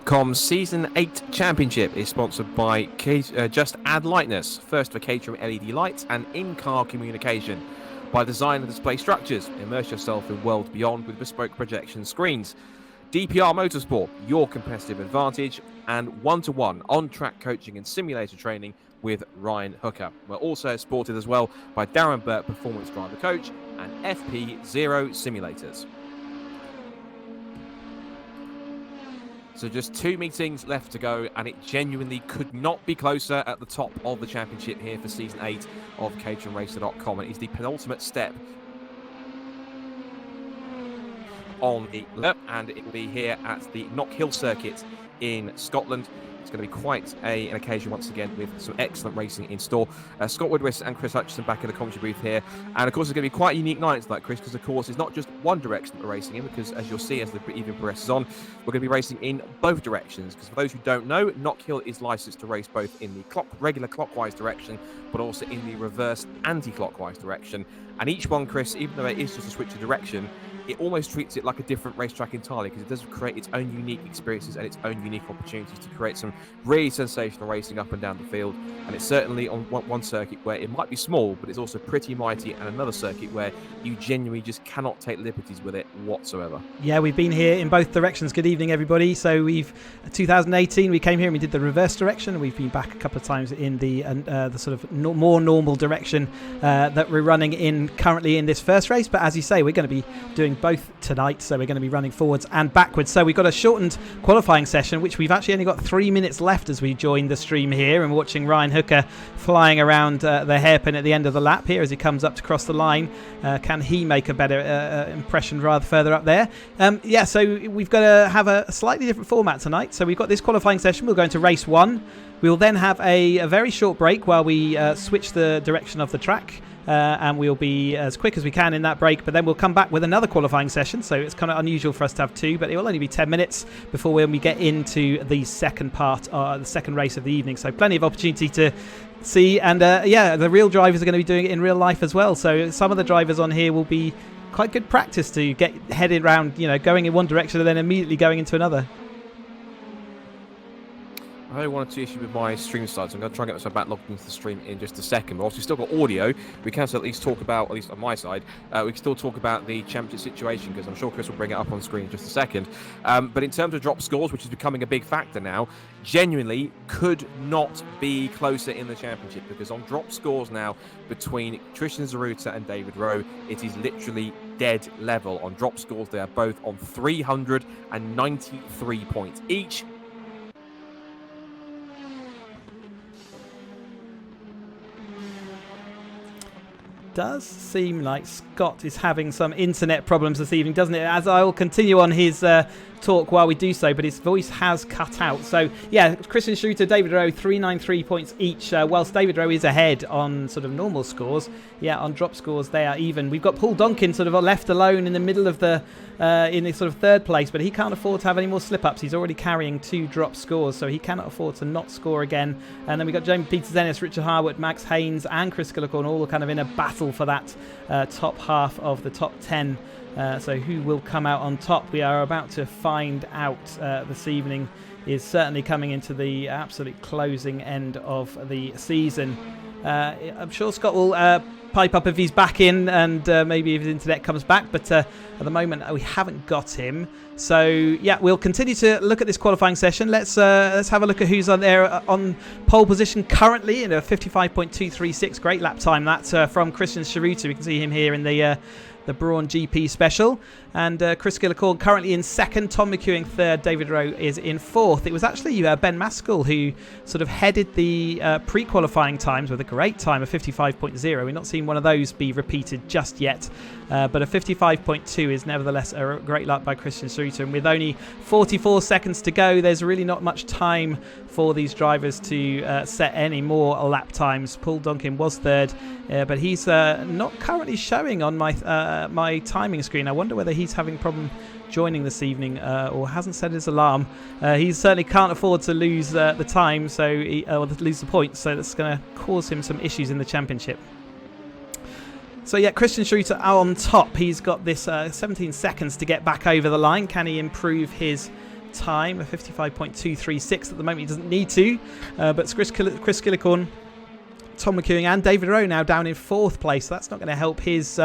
caterhamracer.com Season 8 Championship is sponsored by Just Add Lightness, first for Caterham LED lights and in-car communication. By Design and Display Structures, immerse yourself in worlds beyond with bespoke projection screens. DPR Motorsport, your competitive advantage, and one-to-one on-track coaching and simulator training with Ryan Hooker. We're also supported as well by Darren Burt Performance Driver Coach and FP0 Simulators. So just 2 meetings left to go, and it genuinely could not be closer at the top of the championship here for Season 8 of caterhamracer.com. It is the penultimate step on the lap, and it will be here at the Knockhill circuit in Scotland. It's going to be quite an occasion once again with some excellent racing in store. Scott Woodward and Chris Hutchison back in the commentary booth here. And of course, it's going to be quite a unique night tonight, Chris, because of course it's not just one direction that we're racing in, because as you'll see as the evening progresses on, we're going to be racing in both directions. Because for those who don't know, Knockhill is licensed to race both in the regular clockwise direction, but also in the reverse anti-clockwise direction. And each one, Chris, even though it is just a switch of direction, it almost treats it like a different racetrack entirely, because it does create its own unique experiences and its own unique opportunities to create some really sensational racing up and down the field. And it's certainly on one circuit where it might be small, but it's also pretty mighty, and another circuit where you genuinely just cannot take liberties with it whatsoever. Yeah, we've been here in both directions. Good evening, everybody. So 2018, we came here and we did the reverse direction. We've been back a couple of times in the sort of more normal direction that we're running in currently in this first race. But as you say, we're going to be doing both tonight, so we're going to be running forwards and backwards. So we've got a shortened qualifying session, which we've actually only got 3 minutes left as we join the stream here, and we're watching Ryan Hooker flying around the hairpin at the end of the lap here as he comes up to cross the line. Can he make a better impression rather further up there? So we've got to have a slightly different format tonight. So we've got this qualifying session. We'll go into race 1. We'll then have a very short break while we switch the direction of the track. And we'll be as quick as we can in that break, but then we'll come back with another qualifying session. So it's kind of unusual for us to have 2, but it will only be 10 minutes before when we get into the second part, the second race of the evening. So plenty of opportunity to see, and the real drivers are going to be doing it in real life as well. So some of the drivers on here will be quite good practice to get headed around, going in one direction and then immediately going into another. I only one or two issues with my stream side, so I'm going to try and get myself back logged into the stream in just a second. But obviously, we've still got audio. We can still at least talk about, at least on my side, we can still talk about the championship situation, because I'm sure Chris will bring it up on screen in just a second. But in terms of drop scores, which is becoming a big factor now, genuinely could not be closer in the championship, because on drop scores now between Christian Szaruta and David Rowe, it is literally dead level on drop scores. They are both on 393 points each. Does seem like Scott is having some internet problems this evening, doesn't it? As I will continue on his talk while we do so, but his voice has cut out. So yeah, Christian Szaruta, David Rowe, 393 points each, whilst David Rowe is ahead on sort of normal scores. Yeah, on drop scores they are even. We've got Paul Donkin sort of left alone in the middle of the in the sort of third place, but he can't afford to have any more slip-ups. He's already carrying 2 drop scores, so he cannot afford to not score again. And then we've got James Peters-Ennis, Richard Harwood, Max Haynes and Chris Szaruta all kind of in a battle for that top half of the top 10. So who will come out on top? We are about to find out this evening. Is certainly coming into the absolute closing end of the season. I'm sure Scott will pipe up if he's back in, and maybe if his internet comes back, but at the moment we haven't got him. So yeah, we'll continue to look at this qualifying session. Let's have a look at who's on there on pole position currently in a 55.236. Great lap time that's from Christian Szaruta. We can see him here in the Brawn GP special. And Chris Szaruta currently in second, Tom McEwing third, David Rowe is in fourth. It was actually Ben Maskell who sort of headed the pre-qualifying times with a great time of 55.0. We've not seen one of those be repeated just yet, but a 55.2 is nevertheless a great lap by Christian Szaruta. And with only 44 seconds to go, there's really not much time for these drivers to set any more lap times. Paul Donkin was third, but he's not currently showing on my timing screen. I wonder whether he's having a problem joining this evening or hasn't set his alarm. He certainly can't afford to lose the time, or lose the points, so that's going to cause him some issues in the championship. So yeah, Christian Szaruta on top. He's got this 17 seconds to get back over the line. Can he improve his time, a 55.236 at the moment. He doesn't need to, but it's Chris Szaruta, Tom McEwing and David Rowe now down in 4th place. So that's not going to help his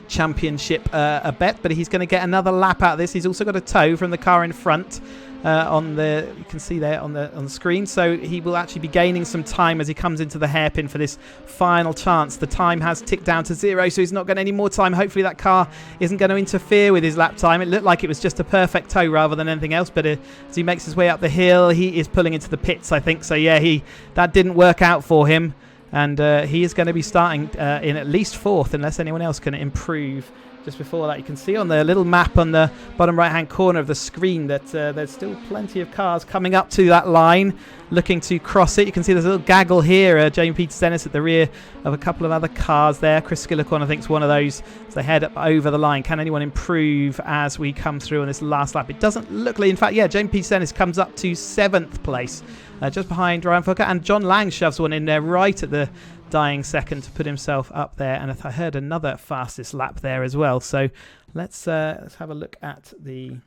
championship a bet, but he's going to get another lap out of this. He's also got a tow from the car in front. You can see there on the screen, so he will actually be gaining some time as he comes into the hairpin for this final chance. The time has ticked down to 0, so he's not got any more time. Hopefully that car isn't going to interfere with his lap time. It looked like it was just a perfect tow rather than anything else, but as he makes his way up the hill, he is pulling into the pits, I think. So yeah, that didn't work out for him, and he is going to be starting in at least 4th unless anyone else can improve. Just before that, you can see on the little map on the bottom right-hand corner of the screen that there's still plenty of cars coming up to that line, looking to cross it. You can see there's a little gaggle here. Jamie Peters-Ennis at the rear of a couple of other cars there. Chris Szaruta, I think, is one of those as they head up over the line. Can anyone improve as we come through on this last lap? It doesn't look like. In fact, yeah, Jamie Peters-Ennis comes up to 7th place, just behind Ryan Fucker, and John Lang shoves one in there right at the dying second to put himself up there, and I heard another fastest lap there as well. So let's have a look at the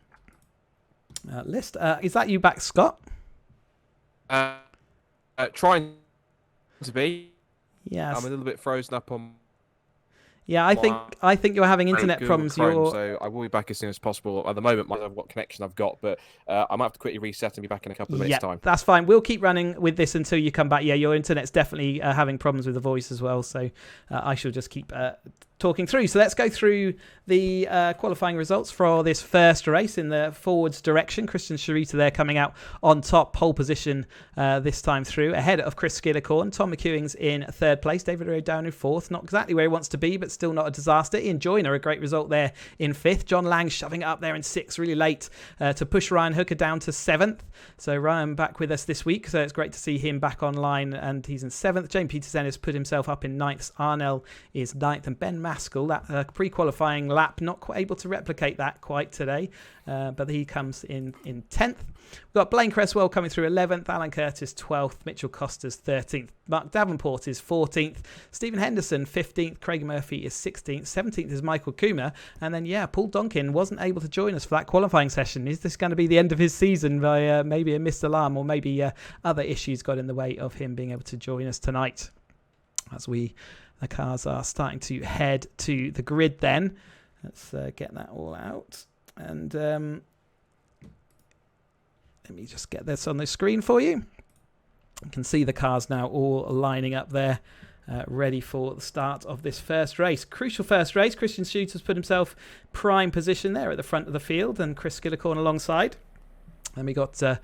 list. Is that you back, Scott? Trying to be. Yes. I'm a little bit frozen up on. Yeah, I think you're having internet problems. Chrome, so I will be back as soon as possible. At the moment, I don't know what connection I've got, but I might have to quickly reset and be back in a couple of minutes' time. That's fine. We'll keep running with this until you come back. Yeah, your internet's definitely having problems with the voice as well, so I shall just keep talking through. So let's go through the qualifying results for this first race in the forwards direction. Christian Szaruta there coming out on top, pole position this time through, ahead of Chris Szaruta. Tom McEwing's in 3rd place. David Rowe down in 4th. Not exactly where he wants to be, but still not a disaster. Ian Joyner, a great result there in 5th. John Lang shoving it up there in 6th, really late to push Ryan Hooker down to 7th. So Ryan back with us this week, so it's great to see him back online, and he's in 7th. James Peters-Ennis put himself up in 9th. Arnell is 9th, and Ben Maskell, that pre-qualifying lap, not quite able to replicate that quite today, but he comes in 10th. We've got Blaine Cresswell coming through 11th, Alan Curtis 12th, Mitchell Costas 13th, Mark Davenport is 14th, Stephen Henderson 15th, Craig Murphy is 16th, 17th is Michael Kuma, and then Paul Donkin wasn't able to join us for that qualifying session. Is this going to be the end of his season by maybe a missed alarm, or maybe other issues got in the way of him being able to join us tonight? As the cars are starting to head to the grid then. Let's get that all out. And let me just get this on the screen for you. You can see the cars now all lining up there, ready for the start of this first race. Crucial first race. Christian Szaruta put himself prime position there at the front of the field, and Chris Szaruta alongside. Then we got Tom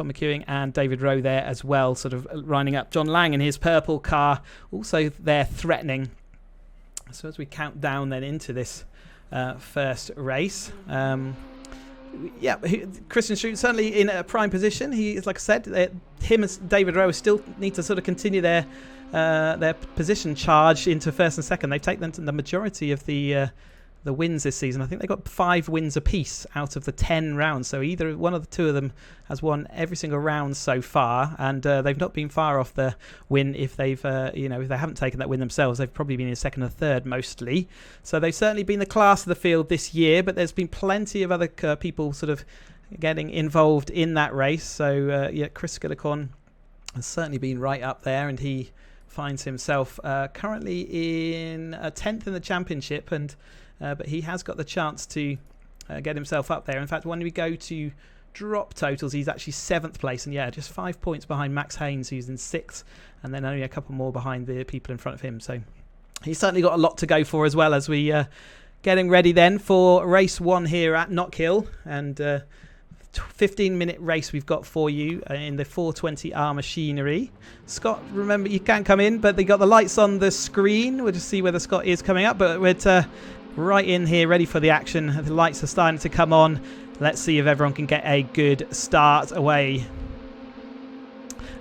McEwing and David Rowe there as well, sort of lining up. John Lang in his purple car also there threatening. So as we count down then into this first race, Christian Szaruta certainly in a prime position. He is, like I said, him and David Rowe still need to sort of continue their position charge into 1st and 2nd. They've taken the majority of the wins this season. I think they got 5 wins apiece out of the 10 rounds. So either one of the two of them has won every single round so far, and they've not been far off the win. If they've, if they haven't taken that win themselves, they've probably been in 2nd or 3rd mostly. So they've certainly been the class of the field this year. But there's been plenty of other people sort of getting involved in that race. So Chris Szaruta has certainly been right up there, and he finds himself currently in 10th in the championship, and but he has got the chance to get himself up there. In fact, when we go to drop totals, he's actually 7th place, and just 5 points behind Max Haynes, who's in 6th, and then only a couple more behind the people in front of him. So he's certainly got a lot to go for, as well as we getting ready then for race 1 here at Knockhill, and 15-minute race we've got for you in the 420R machinery. Scott, remember, you can come in, but they got the lights on the screen. We'll just see whether Scott is coming up, but we're right in here, ready for the action. The lights are starting to come on. Let's see if everyone can get a good start away.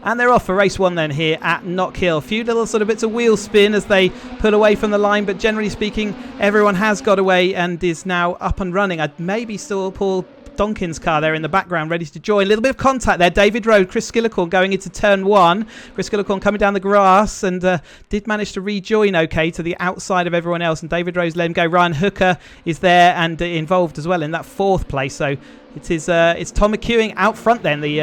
And they're off for race 1 then here at Knockhill. A few little sort of bits of wheel spin as they pull away from the line, but generally speaking, everyone has got away and is now up and running. Maybe still Paul Donkin's car there in the background, ready to join. A little bit of contact there. David Rowe, Chris Szaruta going into turn 1. Chris Szaruta coming down the grass and did manage to rejoin okay to the outside of everyone else. And David Rowe's let him go. Ryan Hooker is there and involved as well in that 4th place. So it's Tom McEwing out front then, the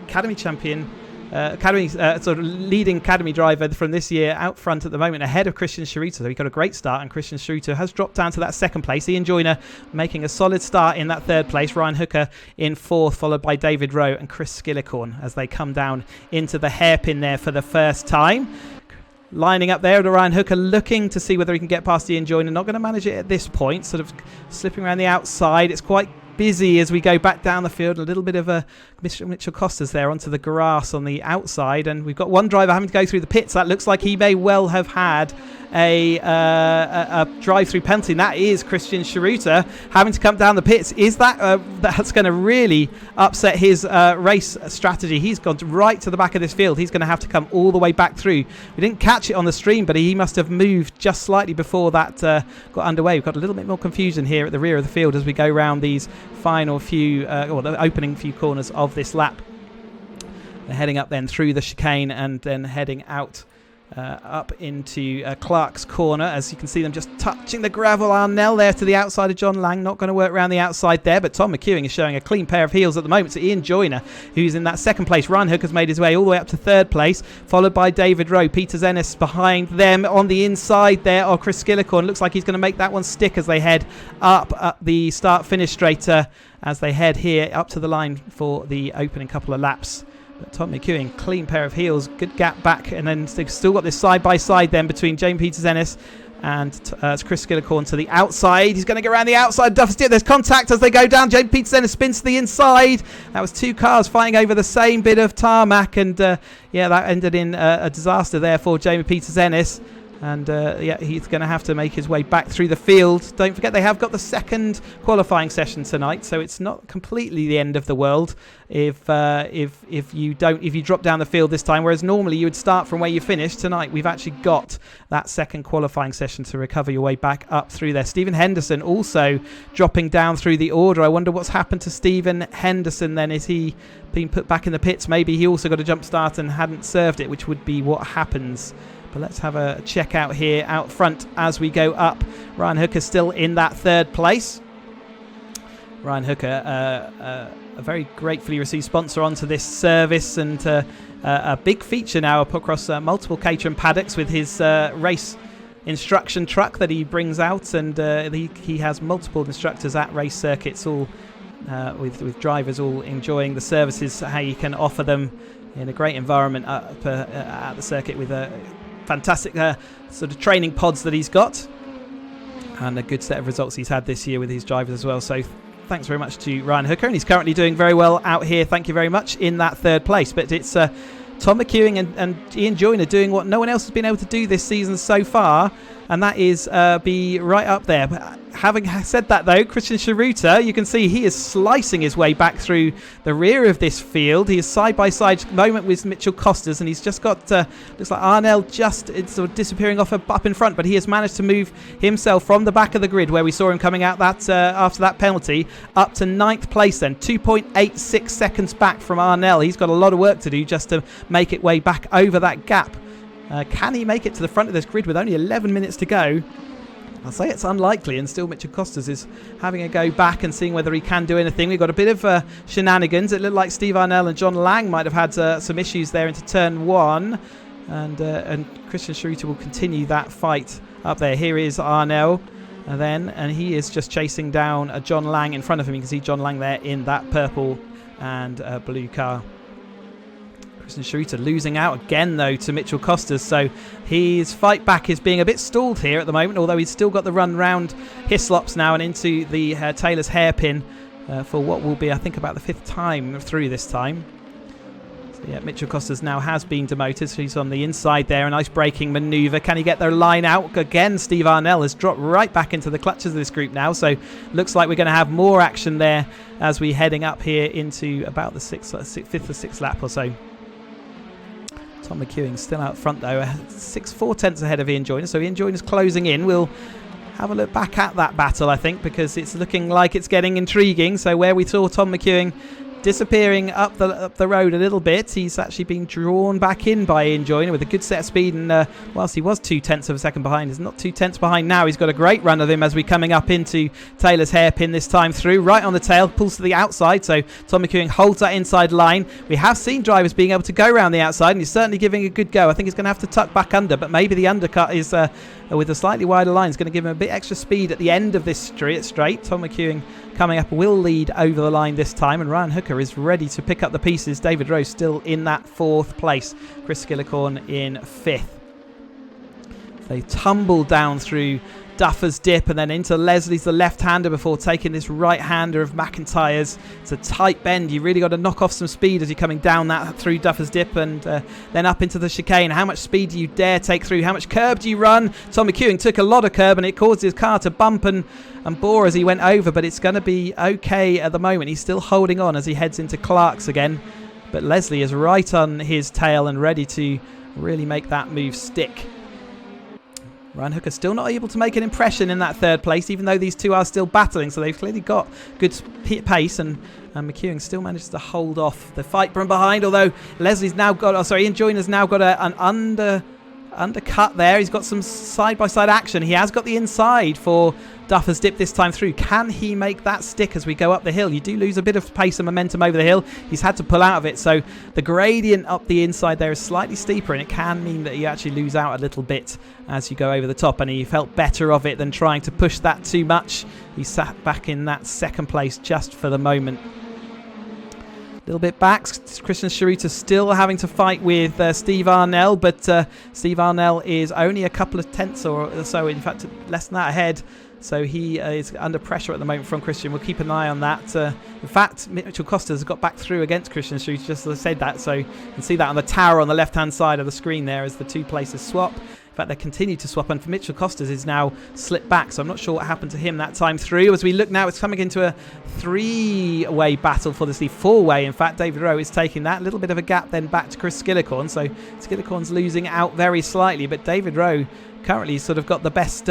Academy champion. Academy sort of leading Academy driver from this year out front at the moment, ahead of Christian Szaruta. So he got a great start, and Christian Szaruta has dropped down to that 2nd place. Ian Joyner making a solid start in that 3rd place. Ryan Hooker in 4th, followed by David Rowe and Chris Szaruta as they come down into the hairpin there for the first time. Lining up there to Ryan Hooker, looking to see whether he can get past Ian Joyner. Not going to manage it at this point, sort of slipping around the outside. It's quite busy as we go back down the field. A little bit of a Mitchell Costas there onto the grass on the outside, and we've got one driver having to go through the pits. That looks like he may well have had a drive-through penalty, and that is Christian Szaruta having to come down the pits. Is that's going to really upset his race strategy? He's gone right to the back of this field. He's going to have to come all the way back through. We didn't catch it on the stream, but he must have moved just slightly before that got underway. We've got a little bit more confusion here at the rear of the field as we go round these final few, or the opening few corners of this lap. They're heading up then through the chicane and then heading out up into Clark's corner, as you can see them just touching the gravel. Arnell there to the outside of John Lang, not going to work around the outside there, but Tom McEwing is showing a clean pair of heels at the moment. So Ian Joyner, who's in that 2nd place. Ryan Hooker's made his way all the way up to 3rd place, followed by David Rowe. Peters-Ennis behind them on the inside there. Chris Szaruta looks like he's going to make that one stick as they head up the start-finish straight as they head here up to the line for the opening couple of laps. But Tom McEwing, clean pair of heels, good gap back, and then they've still got this side-by-side then between James Peters-Ennis and Chris Szaruta to the outside. He's going to go around the outside. There's contact as they go down. James Peters-Ennis spins to the inside. That was 2 cars fighting over the same bit of tarmac, and that ended in a disaster there for James Peters-Ennis. And he's going to have to make his way back through the field. Don't forget they have got the 2nd qualifying session tonight, so it's not completely the end of the world if you drop down the field this time. Whereas normally you would start from where you finished. Tonight we've actually got that 2nd qualifying session to recover your way back up through there. Stephen Henderson also dropping down through the order. I wonder what's happened to Stephen Henderson then. Is he being put back in the pits? Maybe he also got a jump start and hadn't served it, which would be what happens. But let's have a check out here out front as we go up. Ryan Hooker still in that 3rd place. Ryan Hooker, a very gratefully received sponsor onto this service, and a big feature now across multiple Caterham paddocks with his race instruction truck that he brings out, and he has multiple instructors at race circuits, all with drivers all enjoying the services, how you can offer them in a great environment at the circuit with a fantastic sort of training pods that he's got, and a good set of results he's had this year with his drivers as well. So thanks very much to Ryan Hooker, and he's currently doing very well out here, thank you very much, in that 3rd place. But it's Tom McEwing and Ian Joyner doing what no one else has been able to do this season so far, and that is be right up there. But having said that, though, Christian Szaruta, you can see he is slicing his way back through the rear of this field. He is side-by-side moment with Mitchell Costas, and he's just got, looks like Arnell just sort of disappearing up in front, but he has managed to move himself from the back of the grid where we saw him coming out that after that penalty up to 9th place then, 2.86 seconds back from Arnell. He's got a lot of work to do just to make it way back over that gap. Can he make it to the front of this grid with only 11 minutes to go? I'll say it's unlikely, and still Mitchell Costas is having a go back and seeing whether he can do anything. We've got a bit of shenanigans. It looked like Steve Arnell and John Lang might have had some issues there into turn 1, and Christian Szaruta will continue that fight up there. Here is Arnell, and he is just chasing down John Lang in front of him. You can see John Lang there in that purple and blue car. Christian Szaruta losing out again, though, to Mitchell Costas. So his fight back is being a bit stalled here at the moment, although he's still got the run round Hislops now and into the Taylor's hairpin for what will be, I think, about the 5th time through this time. So yeah, Mitchell Costas now has been demoted, so he's on the inside there. A nice braking manoeuvre. Can he get their line out? Again, Steve Arnell has dropped right back into the clutches of this group now, so looks like we're going to have more action there as we're heading up here into about the 5th or 6th lap or so. Tom McEwing still out front, though, 4 tenths ahead of Ian Joyner, so Ian Joyner's closing in. We'll have a look back at that battle, I think, because it's looking like it's getting intriguing. So where we saw Tom McEwing disappearing up the road a little bit, he's actually been drawn back in by Ian Joyner with a good set of speed, and whilst he was 0.2 of a second behind, he's not 0.2 behind now. He's got a great run of him as we're coming up into Taylor's hairpin this time through, right on the tail, pulls to the outside, so Tom McEwing holds that inside line. We have seen drivers being able to go around the outside, and he's certainly giving a good go. I think he's going to have to tuck back under, but maybe the undercut is with a slightly wider line is going to give him a bit extra speed at the end of this straight. Tom McEwing coming up will lead over the line this time, and Ryan Hooker is ready to pick up the pieces. David Rowe still in that 4th place. Chris Szaruta in 5th. They tumble down through Duffer's Dip and then into Leslie's, the left-hander, before taking this right-hander of McIntyre's. It's a tight bend. You really got to knock off some speed as you're coming down that through Duffer's Dip and then up into the chicane. How much speed do you dare take through? How much curb do you run? Tom McEwing took a lot of curb and it caused his car to bump and bore as he went over, but it's going to be okay at the moment. He's still holding on as he heads into Clark's again, but Leslie is right on his tail and ready to really make that move stick. Ryan Hooker still not able to make an impression in that 3rd place, even though these two are still battling, so they've clearly got good pace, and McEwing still manages to hold off the fight from behind, although Leslie's now got, Ian Joyner's now got an undercut there. He's got some side-by-side action. He has got the inside for Duffer's Dip this time through. Can he make that stick as we go up the hill? You do lose a bit of pace and momentum over the hill. He's had to pull out of it, so the gradient up the inside there is slightly steeper, and it can mean that you actually lose out a little bit as you go over the top, and he felt better of it than trying to push that too much. He sat back in that 2nd place just for the moment. A little bit back. Christian Szaruta still having to fight with Steve Arnell, but Steve Arnell is only a couple of tenths or so, in fact less than that ahead, so he is under pressure at the moment from Christian. We'll keep an eye on that. In fact, Mitchell Costas got back through against Christian Szaruta, just as I said that, so you can see that on the tower on the left hand side of the screen there as the two places swap. In fact, they continue to swap, and for Mitchell Costas is now slipped back, so I'm not sure what happened to him that time through. As we look now, it's coming into a 3-way battle for the 4-way. In fact, David Rowe is taking that. Little bit of a gap then back to Chris Szaruta, so Skillicorn's losing out very slightly, but David Rowe currently sort of got the best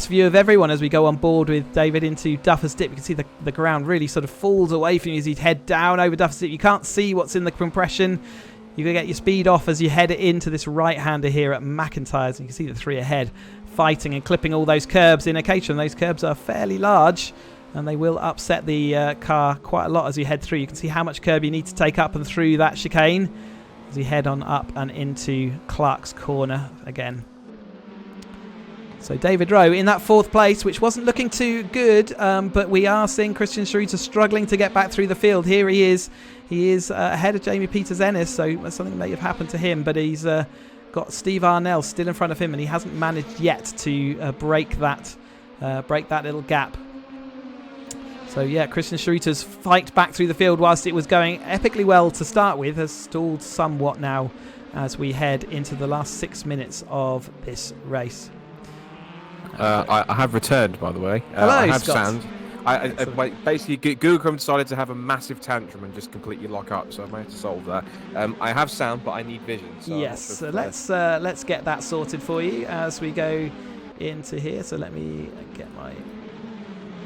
view of everyone as we go on board with David into Duffer's Dip. You can see the ground really sort of falls away from you as you head down over Duffer's Dip. You can't see what's in the compression. You're going to get your speed off as you head into this right-hander here at McIntyre's. You can see the 3 ahead fighting and clipping all those curbs in Caterham. Those curbs are fairly large, and they will upset the car quite a lot as you head through. You can see how much curb you need to take up and through that chicane as you head on up and into Clark's corner again. So David Rowe in that 4th place, which wasn't looking too good, but we are seeing Christian Szaruta struggling to get back through the field. Here he is. He is ahead of Jamie Peters-Ennis, so something may have happened to him, but he's got Steve Arnell still in front of him, and he hasn't managed yet to break that little gap. So yeah, Christian Sharuta's fight back through the field, whilst it was going epically well to start with, has stalled somewhat now as we head into the last 6 minutes of this race. I have returned, by the way. Hello, I have Scott. sound. Basically, Google Chrome decided to have a massive tantrum and just completely lock up, so I managed to solve that. I have sound, but I need vision. So yes, so let's get that sorted for you as we go into here. So let me get I'm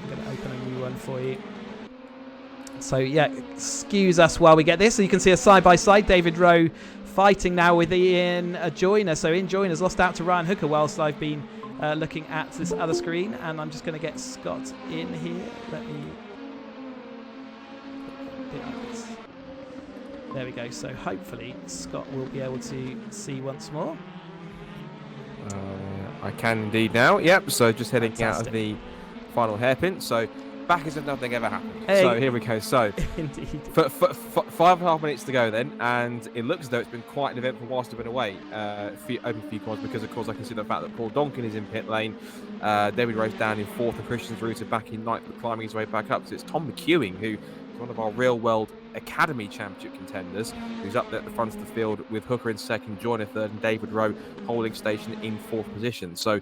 going to open a new one for you. So yeah, excuse us while we get this. So you can see a side-by-side David Rowe fighting now with Ian Joyner. So Ian Joyner's lost out to Ryan Hooker whilst I've been looking at this other screen, and I'm just going to get Scott in here. There we go. So hopefully Scott will be able to see once more. I can indeed now. Yep. So just heading Fantastic. out of the final hairpin. So back as if nothing ever happened. Hey. So here we go. So Indeed. for 5.5 minutes to go then, and it looks as though it's been quite an event for whilst I've been away. Open few corners, because of course I can see the fact that Paul Donkin is in pit lane. David Rowe's down in 4th, and Christian Szaruta back in 9th, but climbing his way back up. So it's Tom McEwing who one of our real-world Academy Championship contenders, who's up there at the front of the field with Hooker in second, Joyner third, and David Rowe holding station in fourth position. So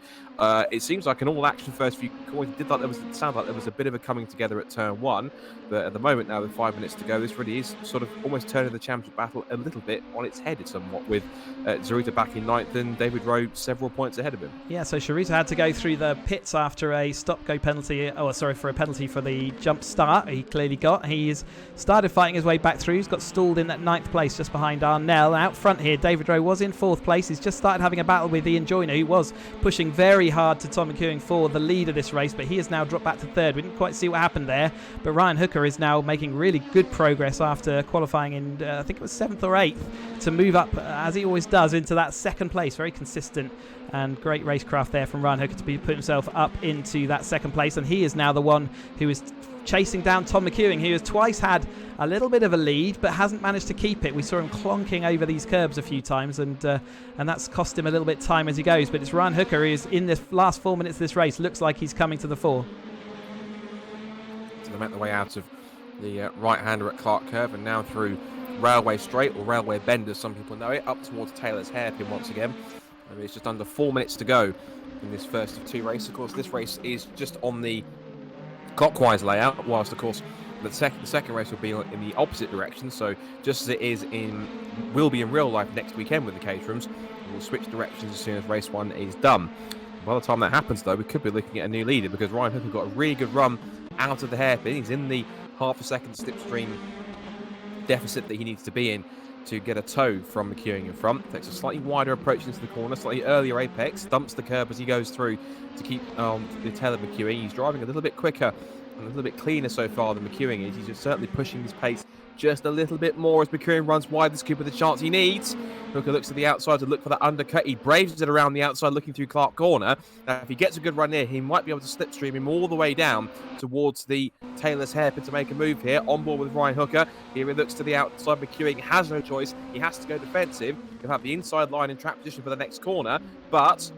it seems like an all-action first few corners. It sounded like there was a bit of a coming together at turn one, but at the moment now with 5 minutes to go, this really is sort of almost turning the championship battle a little bit on its head somewhat, with Szaruta back in ninth and David Rowe several points ahead of him. Yeah, so Szaruta had to go through the pits after a stop-go penalty, for a penalty for the jump start he clearly got. He's started fighting his way back through. He's got stalled in that ninth place just behind Arnell. Out front here, David Rowe was in fourth place. He's just started having a battle with Ian Joyner, who was pushing very hard to Tom McEwing for the lead of this race, but he has now dropped back to third. We didn't quite see what happened there, but Ryan Hooker is now making really good progress after qualifying in, I think it was 7th or 8th, to move up, as he always does, into that second place. Very consistent and great racecraft there from Ryan Hooker to put himself up into that second place, and he is now the one who is chasing down Tom McEwing, who has twice had a little bit of a lead but hasn't managed to keep it. We saw him clonking over these curbs a few times, and that's cost him a little bit of time as he goes. But it's Ryan Hooker who is in this last 4 minutes of this race. Looks like he's coming to the fore. So they make the way out of the right-hander at Clark Curve and now through Railway Straight, or Railway Bend as some people know it, up towards Taylor's Hairpin once again. I mean, it's just under 4 minutes to go in this first of two races. Of course, this race is just on the clockwise layout, whilst of course the second race will be in the opposite direction. So just as it will be in real life next weekend with the Caterhams, we'll switch directions as soon as race one is done. By the time that happens, though, we could be looking at a new leader, because Ryan Hooker got a really good run out of the hairpin. He's in the half a second slipstream deficit that he needs to be in to get a tow from McEwing in front. Takes a slightly wider approach into the corner, slightly earlier apex, dumps the curb as he goes through to keep the tail of McEwing. He's driving a little bit quicker and a little bit cleaner so far than McEwing is. He's just certainly pushing his pace just a little bit more as McEwing runs wide. This could be the chance he needs. Hooker looks to the outside to look for that undercut. He braves it around the outside looking through Clark Corner. Now, if he gets a good run here, he might be able to slipstream him all the way down towards the Taylor's Hairpin to make a move here. On board with Ryan Hooker. Here he looks to the outside. McEwing has no choice. He has to go defensive. He'll have the inside line in trap position for the next corner, but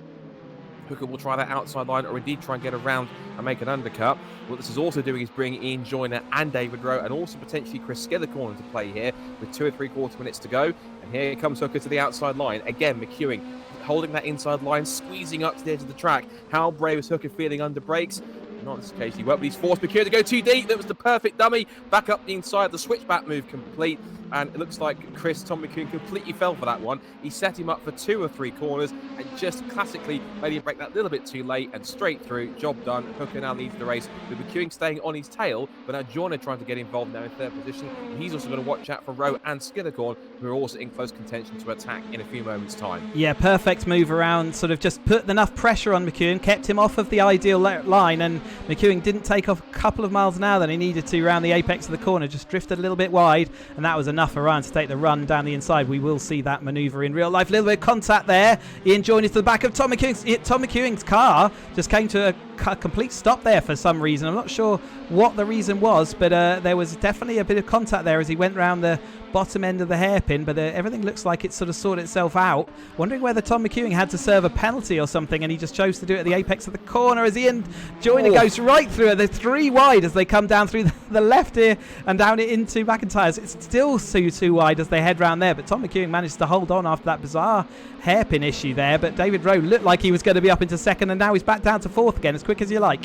Hooker will try that outside line, or indeed try and get around and make an undercut. What this is also doing is bringing Ian Joyner and David Rowe, and also potentially Chris Szaruta into play here with 2 3/4 minutes to go. And here comes Hooker to the outside line. Again, McEwing holding that inside line, squeezing up to the edge of the track. How brave is Hooker feeling under brakes? Not in this case, he won't, but he's forced McEwing to go too deep. That was the perfect dummy. Back up the inside, the switchback move complete. And it looks like Tom McEwing completely fell for that one. He set him up for 2 or 3 corners and just classically made him break that little bit too late and straight through. Job done. Hooker now leads the race with McEwing staying on his tail, but now Joyner trying to get involved now in third position. And he's also going to watch out for Rowe and Skillicorn, who are also in close contention to attack in a few moments' time. Yeah, perfect move around, sort of just put enough pressure on McEwing, kept him off of the ideal line, and McEwing didn't take off a couple of miles an hour than he needed to around the apex of the corner, just drifted a little bit wide, and that was enough for Ryan to take the run down the inside. We will see that manoeuvre in real life. A little bit of contact there. Ian Joyner to the back of Tom McEwing's. Tom McEwing's car just came to a complete stop there for some reason. I'm not sure what the reason was, but there was definitely a bit of contact there as he went round the bottom end of the hairpin, but everything looks like it sort of sorted itself out. Wondering whether Tom McEwing had to serve a penalty or something, and he just chose to do it at the apex of the corner as Ian Joyner goes right through it. They're 3 wide as they come down through the left here and down it into McIntyre's. It's still too wide as they head round there, but Tom McEwing managed to hold on after that bizarre hairpin issue there. But David Rowe looked like he was going to be up into second, and now he's back down to fourth again, as quick as you like.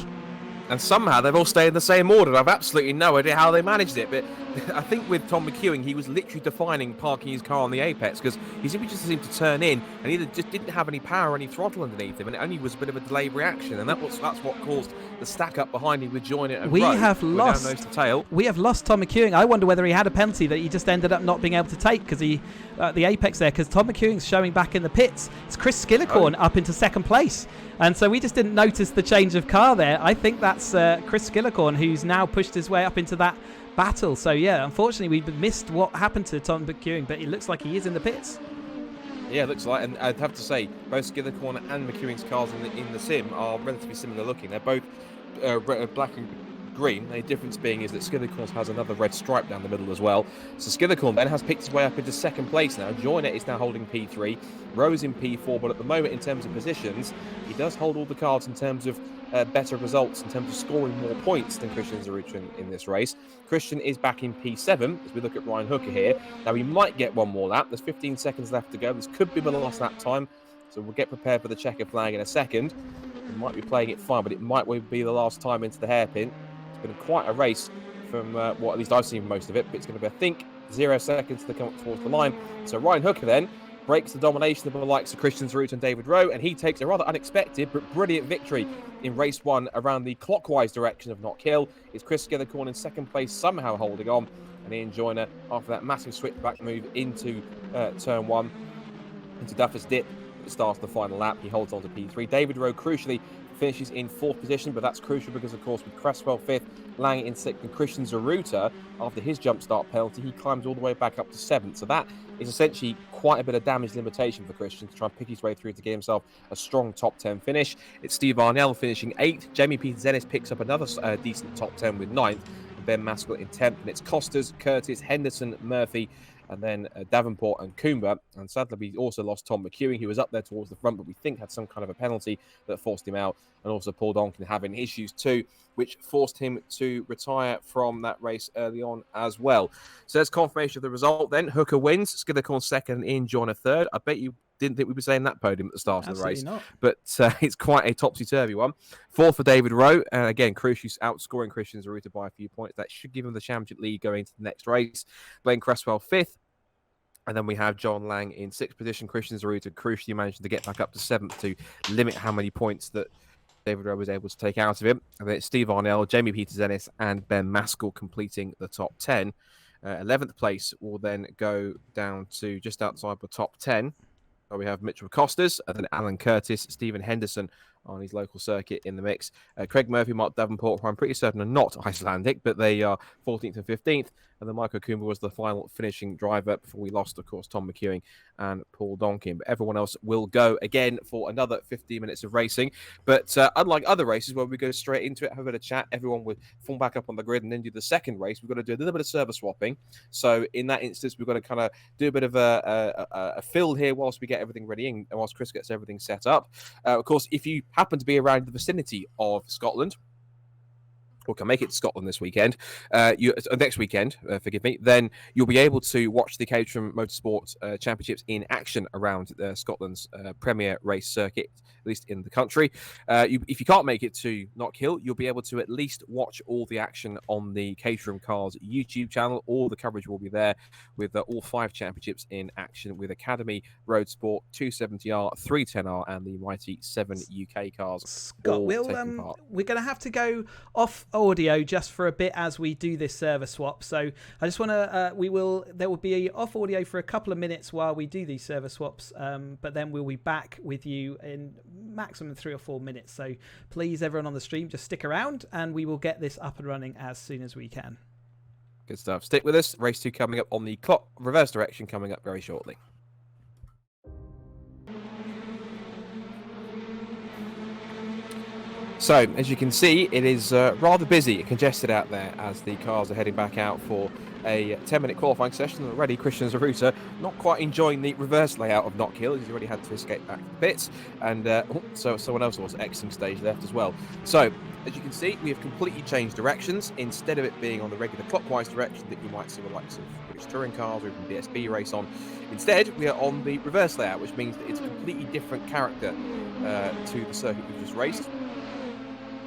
And somehow they've all stayed in the same order. I've absolutely no idea how they managed it, but I think with Tom McEwing, he was literally defining parking his car on the apex, because he simply just seemed to turn in and either just didn't have any power or any throttle underneath him, and it only was a bit of a delayed reaction, and that's what caused the stack up behind him with Joyner and Rowe. We have lost Tom McEwing. I wonder whether he had a penalty that he just ended up not being able to take because he at the apex there, because Tom McEwing's showing back in the pits. It's Chris Szaruta up into second place. And so we just didn't notice the change of car there. I think that's Chris Szaruta, who's now pushed his way up into that battle. So, yeah, unfortunately, we missed what happened to Tom McEwing, but it looks like he is in the pits. Yeah, it looks like, and I'd have to say, both Skillicorn and McEwing's cars in the sim are relatively similar looking. They're both black and green. The difference being is that Skillicorn has another red stripe down the middle as well. So Skillicorn then has picked his way up into second place now. Joyner is now holding P3. Rowe's in P4, but at the moment, in terms of positions, he does hold all the cards in terms of better results in terms of scoring more points than Christian Szaruta in this race. Christian is back in P7 as we look at Ryan Hooker here. Now, he might get one more lap. There's 15 seconds left to go. This could be the last lap time, so we'll get prepared for the checker flag in a second. We might be playing it fine, but it might be the last time into the hairpin. It's been quite a race from what at least I've seen most of it, but it's going to be, I think, 0 seconds to come up towards the line. So Ryan Hooker then breaks the domination of the likes of Christian Szaruta and David Rowe, and he takes a rather unexpected but brilliant victory in race 1 around the clockwise direction of Knockhill. It's Chris Szaruta in second place, somehow holding on, and Ian Joyner, after that massive switchback move into turn 1, into Duffers Dip at the start of the final lap, he holds on to P3. David Rowe, crucially, finishes in 4th position, but that's crucial because, of course, with Cresswell 5th, Lang in 6th, and Christian Szaruta, after his jump start penalty, he climbs all the way back up to 7th. So that is essentially quite a bit of damage limitation for Christian to try and pick his way through to get himself a strong top 10 finish. It's Steve Arnell finishing 8th. Jamie Peters-Ennis picks up another decent top 10 with 9th. And Ben Maskell in 10th. And it's Costas, Curtis, Henderson, Murphy, and then Davenport and Coomber. And sadly, we also lost Tom McEwing, who was up there towards the front, but we think had some kind of a penalty that forced him out. And also Paul Donkin having issues too, which forced him to retire from that race early on as well. So there's confirmation of the result then. Hooker wins, Skillicorn second, and Ian Joyner third. I bet you didn't think we'd be saying that podium at the start of the race. Not. But it's quite a topsy-turvy one. 4th for David Rowe. And again, crucially outscoring Christian Szaruta by a few points. That should give him the championship lead going into the next race. Blaine Cresswell 5th. And then we have John Lang in 6th position. Christian Szaruta crucially managing to get back up to 7th to limit how many points that David Rowe was able to take out of him. And then it's Steve Arnell, Jamie Peters-Ennis, and Ben Maskell completing the top 10. 11th place will then go down to just outside the top 10. So we have Mitchell Costas, and then Alan Curtis, Stephen Henderson on his local circuit in the mix. Craig Murphy, Mark Davenport, who I'm pretty certain are not Icelandic, but they are 14th and 15th. And then Michael Coomber was the final finishing driver before we lost, of course, Tom McEwing and Paul Donkin. But everyone else will go again for another 15 minutes of racing. But unlike other races where we go straight into it, have a bit of chat, everyone would form back up on the grid and then do the second race. We've got to do a little bit of server swapping. So in that instance, we've got to kind of do a bit of a fill here whilst we get everything ready and whilst Chris gets everything set up. Of course, if you happen to be around the vicinity of Scotland, or can make it to Scotland this weekend, next weekend, forgive me, then you'll be able to watch the Caterham Motorsport Championships in action around Scotland's premier race circuit, at least in the country. If you can't make it to Knockhill, you'll be able to at least watch all the action on the Caterham Cars YouTube channel. All the coverage will be there with all 5 championships in action with Academy, Road Sport, 270R, 310R, and the mighty 7 UK cars. Scott, we're going to have to go off audio just for a bit as we do this server swap. So I just want to, there will be off audio for a couple of minutes while we do these server swaps, but then we'll be back with you in maximum 3 or 4 minutes. So please, everyone on the stream, just stick around and we will get this up and running as soon as we can. Good stuff. Stick with us. Race 2 coming up on the clock reverse direction coming up very shortly. So, as you can see, it is rather busy and congested out there as the cars are heading back out for a 10-minute qualifying session. Already, Christian Szaruta not quite enjoying the reverse layout of Knockhill. He's already had to escape back to the pits. And so someone else was exiting stage left as well. So, as you can see, we have completely changed directions. Instead of it being on the regular clockwise direction that you might see with likes of British touring cars or even BSB race on, instead, we are on the reverse layout, which means that it's a completely different character to the circuit we've just raced.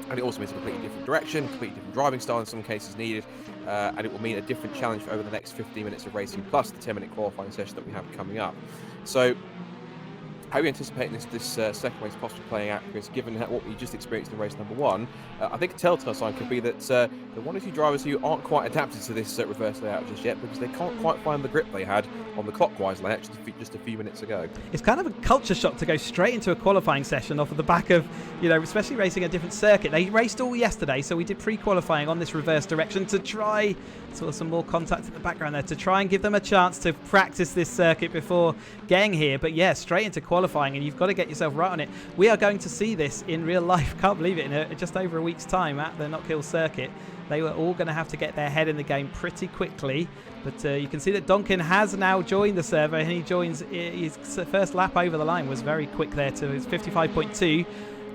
And it also means a completely different direction, completely different driving style in some cases needed, and it will mean a different challenge for over the next 15 minutes of racing, plus the 10-minute qualifying session that we have coming up. So, how are you anticipating this second race possibly playing out, Chris, given what we just experienced in race number 1? I think a telltale sign could be that there are 1 or 2 drivers who aren't quite adapted to this reverse layout just yet because they can't quite find the grip they had on the clockwise layout just a few minutes ago. It's kind of a culture shock to go straight into a qualifying session off of the back of, especially racing a different circuit. They raced all yesterday, so we did pre-qualifying on this reverse direction to try sort of some more contact in the background there to try and give them a chance to practice this circuit before getting here. But yeah, straight into qualifying, and you've got to get yourself right on it. We are going to see this in real life, can't believe it, in just over a week's time at the Knockhill circuit. They were all going to have to get their head in the game pretty quickly. But you can see that Donkin has now joined the server, and he joins his first lap over the line was very quick there to his 55.2.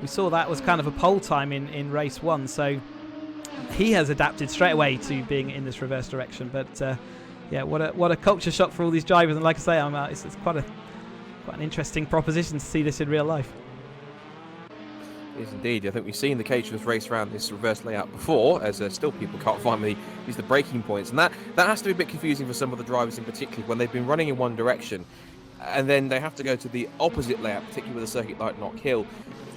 We saw that was kind of a pole time in race 1, so he has adapted straight away to being in this reverse direction. But yeah, what a culture shock for all these drivers. And like I say, it's quite an interesting proposition to see this in real life. It is indeed. I think we've seen the Caterhams race around this reverse layout before, as still people can't find the braking points, and that has to be a bit confusing for some of the drivers in particular when they've been running in one direction and then they have to go to the opposite layout, particularly with a circuit like Knockhill.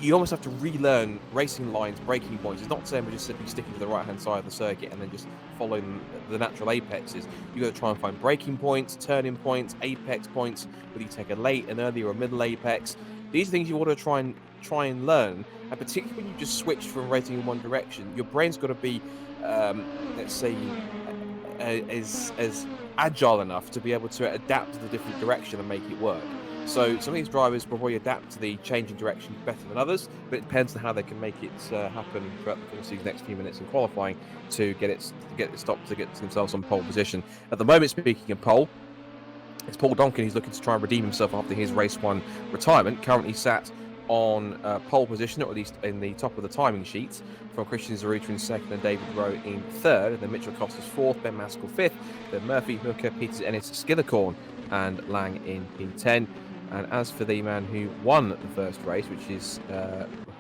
You almost have to relearn racing lines, braking points. It's not the same as just simply sticking to the right hand side of the circuit and then just following the natural apexes. You've got to try and find braking points, turning points, apex points, whether you take a late, an early or a middle apex. These are things you want to try and learn, and particularly when you just switch from racing in one direction, your brain's got to be, let's say, as agile enough to be able to adapt to the different direction and make it work. So some of these drivers will probably adapt to the changing direction better than others, but it depends on how they can make it happen throughout the course of these next few minutes in qualifying to get it stopped, to get themselves on pole position. At the moment, speaking of pole, it's Paul Donkin. He's looking to try and redeem himself after his race 1 retirement. Currently sat on pole position, or at least in the top of the timing sheets, from Christian Szaruta in 2nd and David Rowe in 3rd, and then Mitchell Costa's 4th, Ben Maskell 5th, then Murphy, Hooker, Peters-Ennis, Skillicorn and Lang in P10. And as for the man who won the first race, which is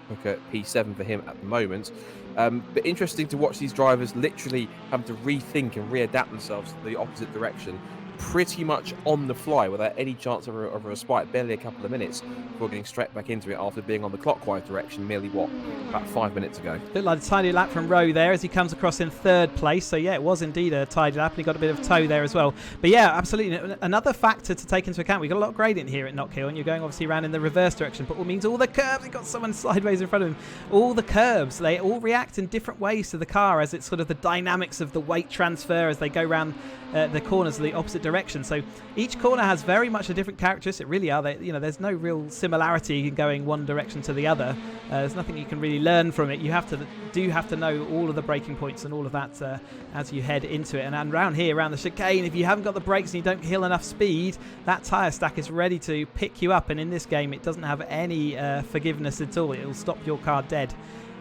Hooker, P7 for him at the moment, but interesting to watch these drivers literally having to rethink and readapt themselves to the opposite direction pretty much on the fly without any chance of a respite, barely a couple of minutes before getting straight back into it after being on the clockwise direction merely, about 5 minutes ago. Looked like a tidy lap from Rowe there as he comes across in 3rd place. So yeah, it was indeed a tidy lap, and he got a bit of toe there as well. But yeah, absolutely. Another factor to take into account, we've got a lot of gradient here at Knockhill, and you're going obviously around in the reverse direction, but all means all the curbs, you've got someone sideways in front of him, all the curbs, they all react in different ways to the car as it's sort of the dynamics of the weight transfer as they go around the corners of the opposite direction. So each corner has very much a different characteristic. Really are they? There's no real similarity in going one direction to the other. There's nothing you can really learn from it. You have to know all of the braking points and all of that as you head into it. And around here, around the chicane, if you haven't got the brakes and you don't hill enough speed, that tyre stack is ready to pick you up. And in this game, it doesn't have any forgiveness at all. It'll stop your car dead.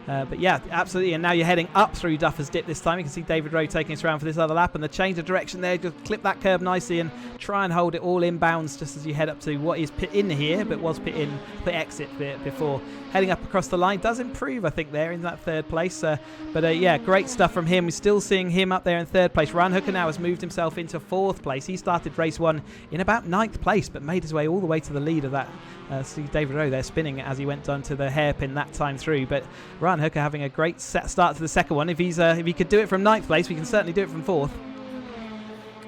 But yeah, absolutely. And now you're heading up through Duffer's Dip this time. You can see David Rowe taking us around for this other lap, and the change of direction there, just clip that curb nicely and try and hold it all inbounds just as you head up to what is pit in here, but was pit exit before. Heading up across the line does improve, I think, there in that 3rd place. But yeah, great stuff from him. We're still seeing him up there in 3rd place. Ryan Hooker now has moved himself into 4th place. He started race 1 in about 9th place, but made his way all the way to the lead of that. See David Rowe there spinning as he went down to the hairpin that time through. But Ryan Hooker having a great start to the second one. If he could do it from 9th place, we can certainly do it from 4th.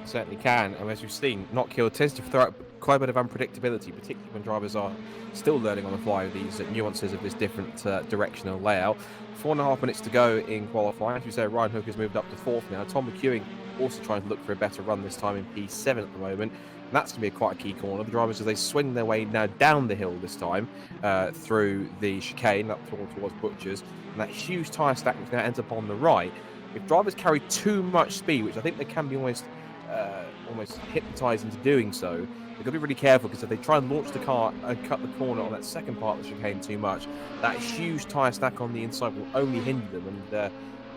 Certainly can, and as we've seen, Knockhill tends to throw out quite a bit of unpredictability, particularly when drivers are still learning on the fly these nuances of this different directional layout. 4.5 minutes to go in qualifying. As you say, Ryan Hooker's moved up to 4th now. Tom McEwing also trying to look for a better run this time in P7 at the moment. And that's going to be quite a key corner. The drivers, as they swing their way now down the hill this time through the chicane up towards Butchers, and that huge tyre stack which now ends up on the right. If drivers carry too much speed, which I think they can be almost hypnotised into doing so, they've got to be really careful, because if they try and launch the car and cut the corner on that second part of the chicane too much, that huge tyre stack on the inside will only hinder them. And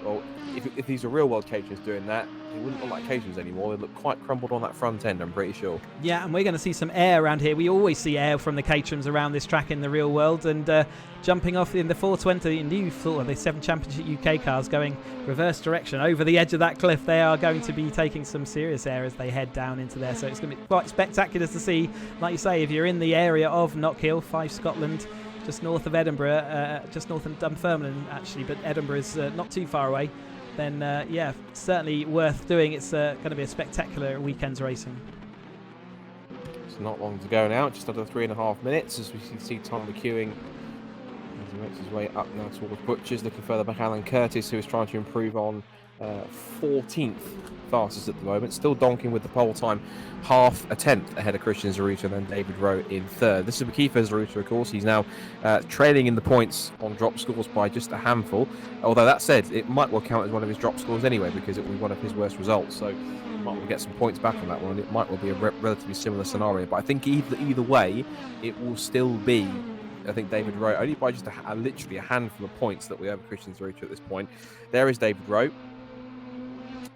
well, if these are real world Caterhams doing that, they wouldn't look like Caterhams anymore. They look quite crumbled on that front end, I'm pretty sure. Yeah, and we're going to see some air around here. We always see air from the Caterhams around this track in the real world. And jumping off in the 420, and you thought of the 7 Championship UK cars going reverse direction over the edge of that cliff, they are going to be taking some serious air as they head down into there. So it's going to be quite spectacular to see. Like you say, if you're in the area of Knockhill, 5 Scotland, just north of Edinburgh, just north of Dunfermline actually, but Edinburgh is not too far away, then yeah, certainly worth doing. It's going to be a spectacular weekend's racing. It's not long to go now, just under 3.5 minutes, as we see Tom McEwing as he makes his way up now towards Butchers. Looking further back, Alan Curtis, who is trying to improve on 14th fastest at the moment. Still Donkin with the pole time, half a tenth ahead of Christian Szaruta, and then David Rowe in 3rd. This is key for Szaruta, of course. He's now trailing in the points on drop scores by just a handful. Although that said, it might well count as one of his drop scores anyway, because it will be one of his worst results. So he might well get some points back on that one. It might well be a relatively similar scenario. But I think either way, it will still be I think, David Rowe, only by just literally a handful of points that we have Christian Szaruta at this point. There is David Rowe.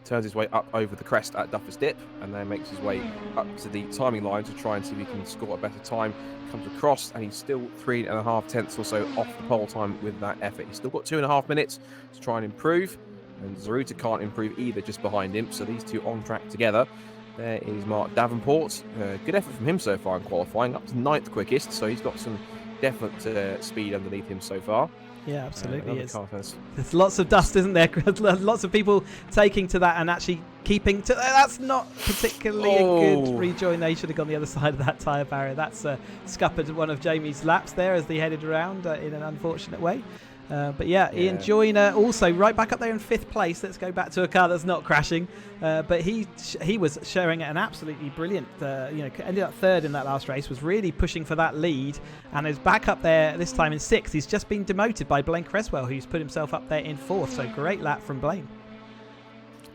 Turns his way up over the crest at Duffers Dip, and then makes his way up to the timing line to try and see if he can score a better time. Comes across, and he's still 3.5 tenths or so off the pole time with that effort. He's still got 2.5 minutes to try and improve, and Szaruta can't improve either, just behind him. So these two on track together. There is Mark Davenport. Good effort from him so far in qualifying, up to 9th quickest, so he's got some definite speed underneath him so far. Yeah, absolutely. There's lots of dust, isn't there? Lots of people taking to that and actually keeping to. That's not particularly a good rejoin. They should have gone the other side of that tyre barrier. That's scuppered one of Jamie's laps there as they headed around in an unfortunate way. But yeah, Ian Joyner also right back up there in 5th place. Let's go back to a car that's not crashing. But he was showing an absolutely brilliant, ended up 3rd in that last race, was really pushing for that lead, and is back up there this time in 6th. He's just been demoted by Blaine Cresswell, who's put himself up there in 4th. So great lap from Blaine.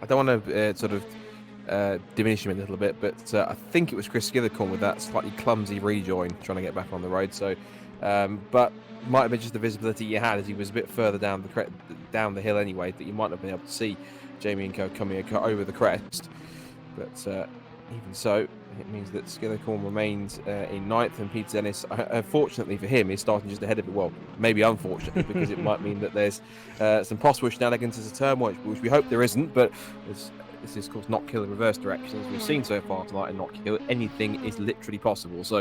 I don't want to diminish him a little bit, but I think it was Chris Skillicorn with that slightly clumsy rejoin trying to get back on the road. So, but might have been just the visibility you had as he was a bit further down the hill anyway, that you might not have been able to see Jamie and Co coming over the crest. But even so, it means that Skillicorn remains in 9th, and Peters-Ennis, unfortunately for him, is starting just ahead of it. Well, maybe unfortunately, because it might mean that there's some possible shenanigans as a turn, which we hope there isn't, but this is, of course, Knockhill in reverse direction. As we've seen so far tonight in Knockhill, anything is literally possible. So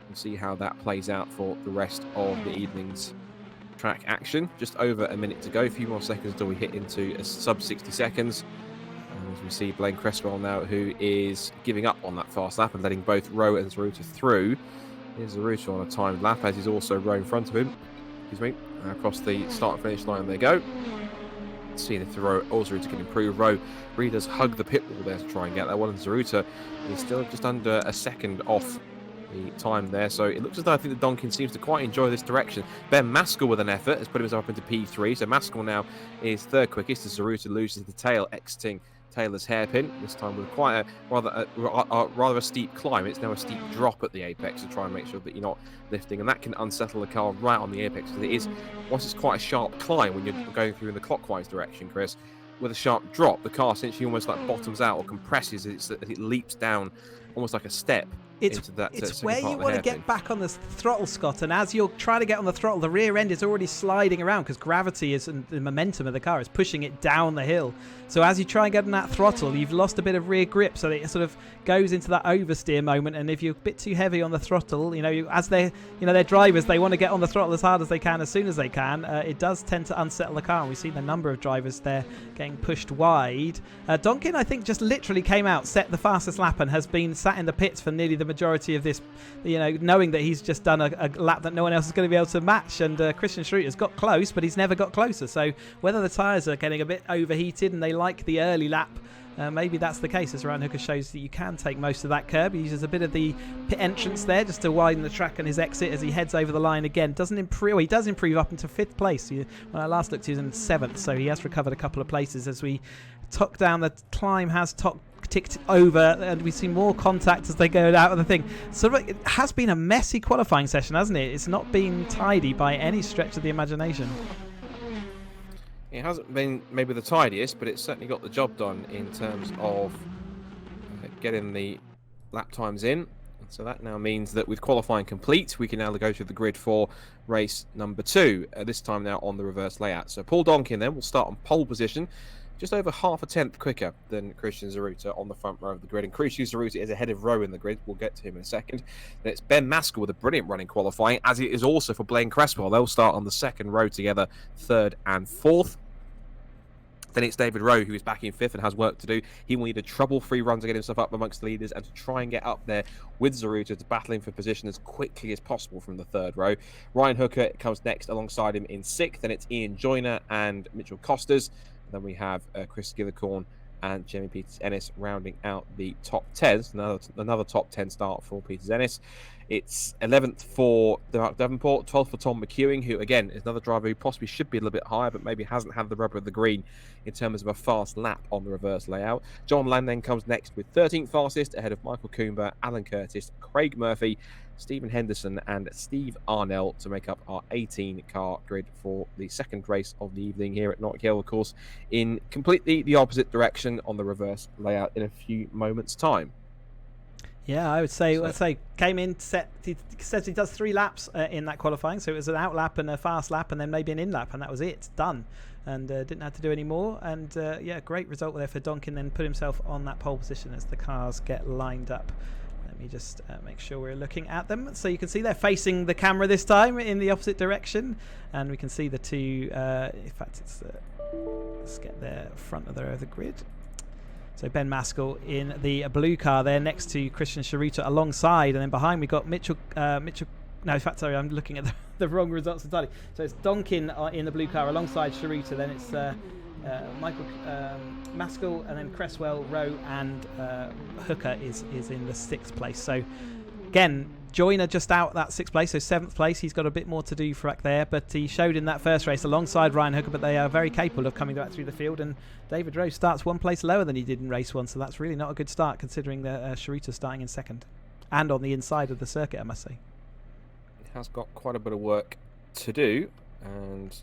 we'll see how that plays out for the rest of the evening's track action. Just over a minute to go, a few more seconds until we hit into a sub 60 seconds. And as we see Blaine Cresswell now, who is giving up on that fast lap and letting both Rowe and Szaruta through. Here's Szaruta on a timed lap, as is also Rowe in front of him. Across the start and finish line they go. Seeing if Rowe or Szaruta can improve. Rowe really does hug the pit wall there to try and get that one, and Szaruta is still just under a second off the time there. So it looks as though I think that Donkin seems to quite enjoy this direction. Ben Maskell with an effort has put himself up into P3. So Maskell now is 3rd quickest as Szaruta loses the tail, exiting Taylor's hairpin. This time with quite rather a steep climb. It's now a steep drop at the apex to try and make sure that you're not lifting, and that can unsettle the car right on the apex. Because it is, once it's quite a sharp climb when you're going through in the clockwise direction, Chris, with a sharp drop, the car essentially almost like bottoms out or compresses. It leaps down almost like a step. It's where you want to get back on the throttle, Scott, and as you're trying to get on the throttle, the rear end is already sliding around because gravity and the momentum of the car is pushing it down the hill. So as you try and get on that throttle, you've lost a bit of rear grip, so it sort of goes into that oversteer moment. And if you're a bit too heavy on the throttle, as they're drivers, they want to get on the throttle as hard as they can, as soon as they can. It does tend to unsettle the car, and we've seen the number of drivers there getting pushed wide. Donkin, I think, just literally came out, set the fastest lap, and has been sat in the pits for nearly the majority of this, knowing that he's just done a lap that no one else is going to be able to match. And Christian Szaruta got close, but he's never got closer. So whether the tyres are getting a bit overheated and they like the early lap, maybe that's the case, as Ryan Hooker shows that you can take most of that curb. He uses a bit of the pit entrance there just to widen the track and his exit as he heads over the line again. He does improve up into 5th place. When I last looked, he was in 7th, so he has recovered a couple of places as we tuck down. The climb has ticked over, and we see more contact as they go out of the thing. So it has been a messy qualifying session, hasn't it? It's not been tidy by any stretch of the imagination. It hasn't been maybe the tidiest, but it's certainly got the job done in terms of getting the lap times in. So that now means that with qualifying complete, we can now go through the grid for race number 2, this time now on the reverse layout. So Paul Donkin then will start on pole position, just over half a tenth quicker than Christian Szaruta on the front row of the grid. And Christian Szaruta is ahead of Rowe in the grid. We'll get to him in a second. Then it's Ben Maskell with a brilliant run in qualifying, as it is also for Blaine Cresswell. They'll start on the 2nd row together, 3rd and 4th. Then it's David Rowe, who is back in 5th and has work to do. He will need a trouble-free run to get himself up amongst the leaders and to try and get up there with Szaruta to battle him for position as quickly as possible from the 3rd row. Ryan Hooker comes next alongside him in 6th. Then it's Ian Joyner and Mitchell Costas. Then we have Chris Szaruta and Jamie Peters-Ennis rounding out the top 10. Another top 10 start for Peters-Ennis. It's 11th for Mark Davenport, 12th for Tom McEwing, who again is another driver who possibly should be a little bit higher, but maybe hasn't had the rubber of the green in terms of a fast lap on the reverse layout. John Land then comes next with 13th fastest, ahead of Michael Coomber, Alan Curtis, Craig Murphy, Stephen Henderson and Steve Arnell to make up our 18-car grid for the second race of the evening here at Knockhill, of course, in completely the opposite direction on the reverse layout in a few moments' time. Yeah, I would say came in, set. He says he does 3 laps in that qualifying, so it was an out lap and a fast lap, and then maybe an in lap, and that was it, done, and didn't have to do any more. And yeah, great result there for Donkin. Then put himself on that pole position as the cars get lined up. Let me just make sure we're looking at them, so you can see they're facing the camera this time in the opposite direction, and we can see the two. In fact, it's let's get there front of the grid. So Ben Maskell in the blue car there next to Christian Szaruta alongside, and then behind we got Mitchell. No, in fact, sorry, I'm looking at the wrong results entirely. So it's Donkin in the blue car alongside Szaruta. Then it's Michael Maskell, and then Cresswell, Rowe, and Hooker is in the 6th place. So again, Joyner just out that 6th place, so 7th place. He's got a bit more to do for back there, but he showed in that first race alongside Ryan Hooker, but they are very capable of coming back through the field, and David Rowe starts 1 place lower than he did in race 1, so that's really not a good start considering that Szaruta starting in 2nd and on the inside of the circuit, I must say. It has got quite a bit of work to do, and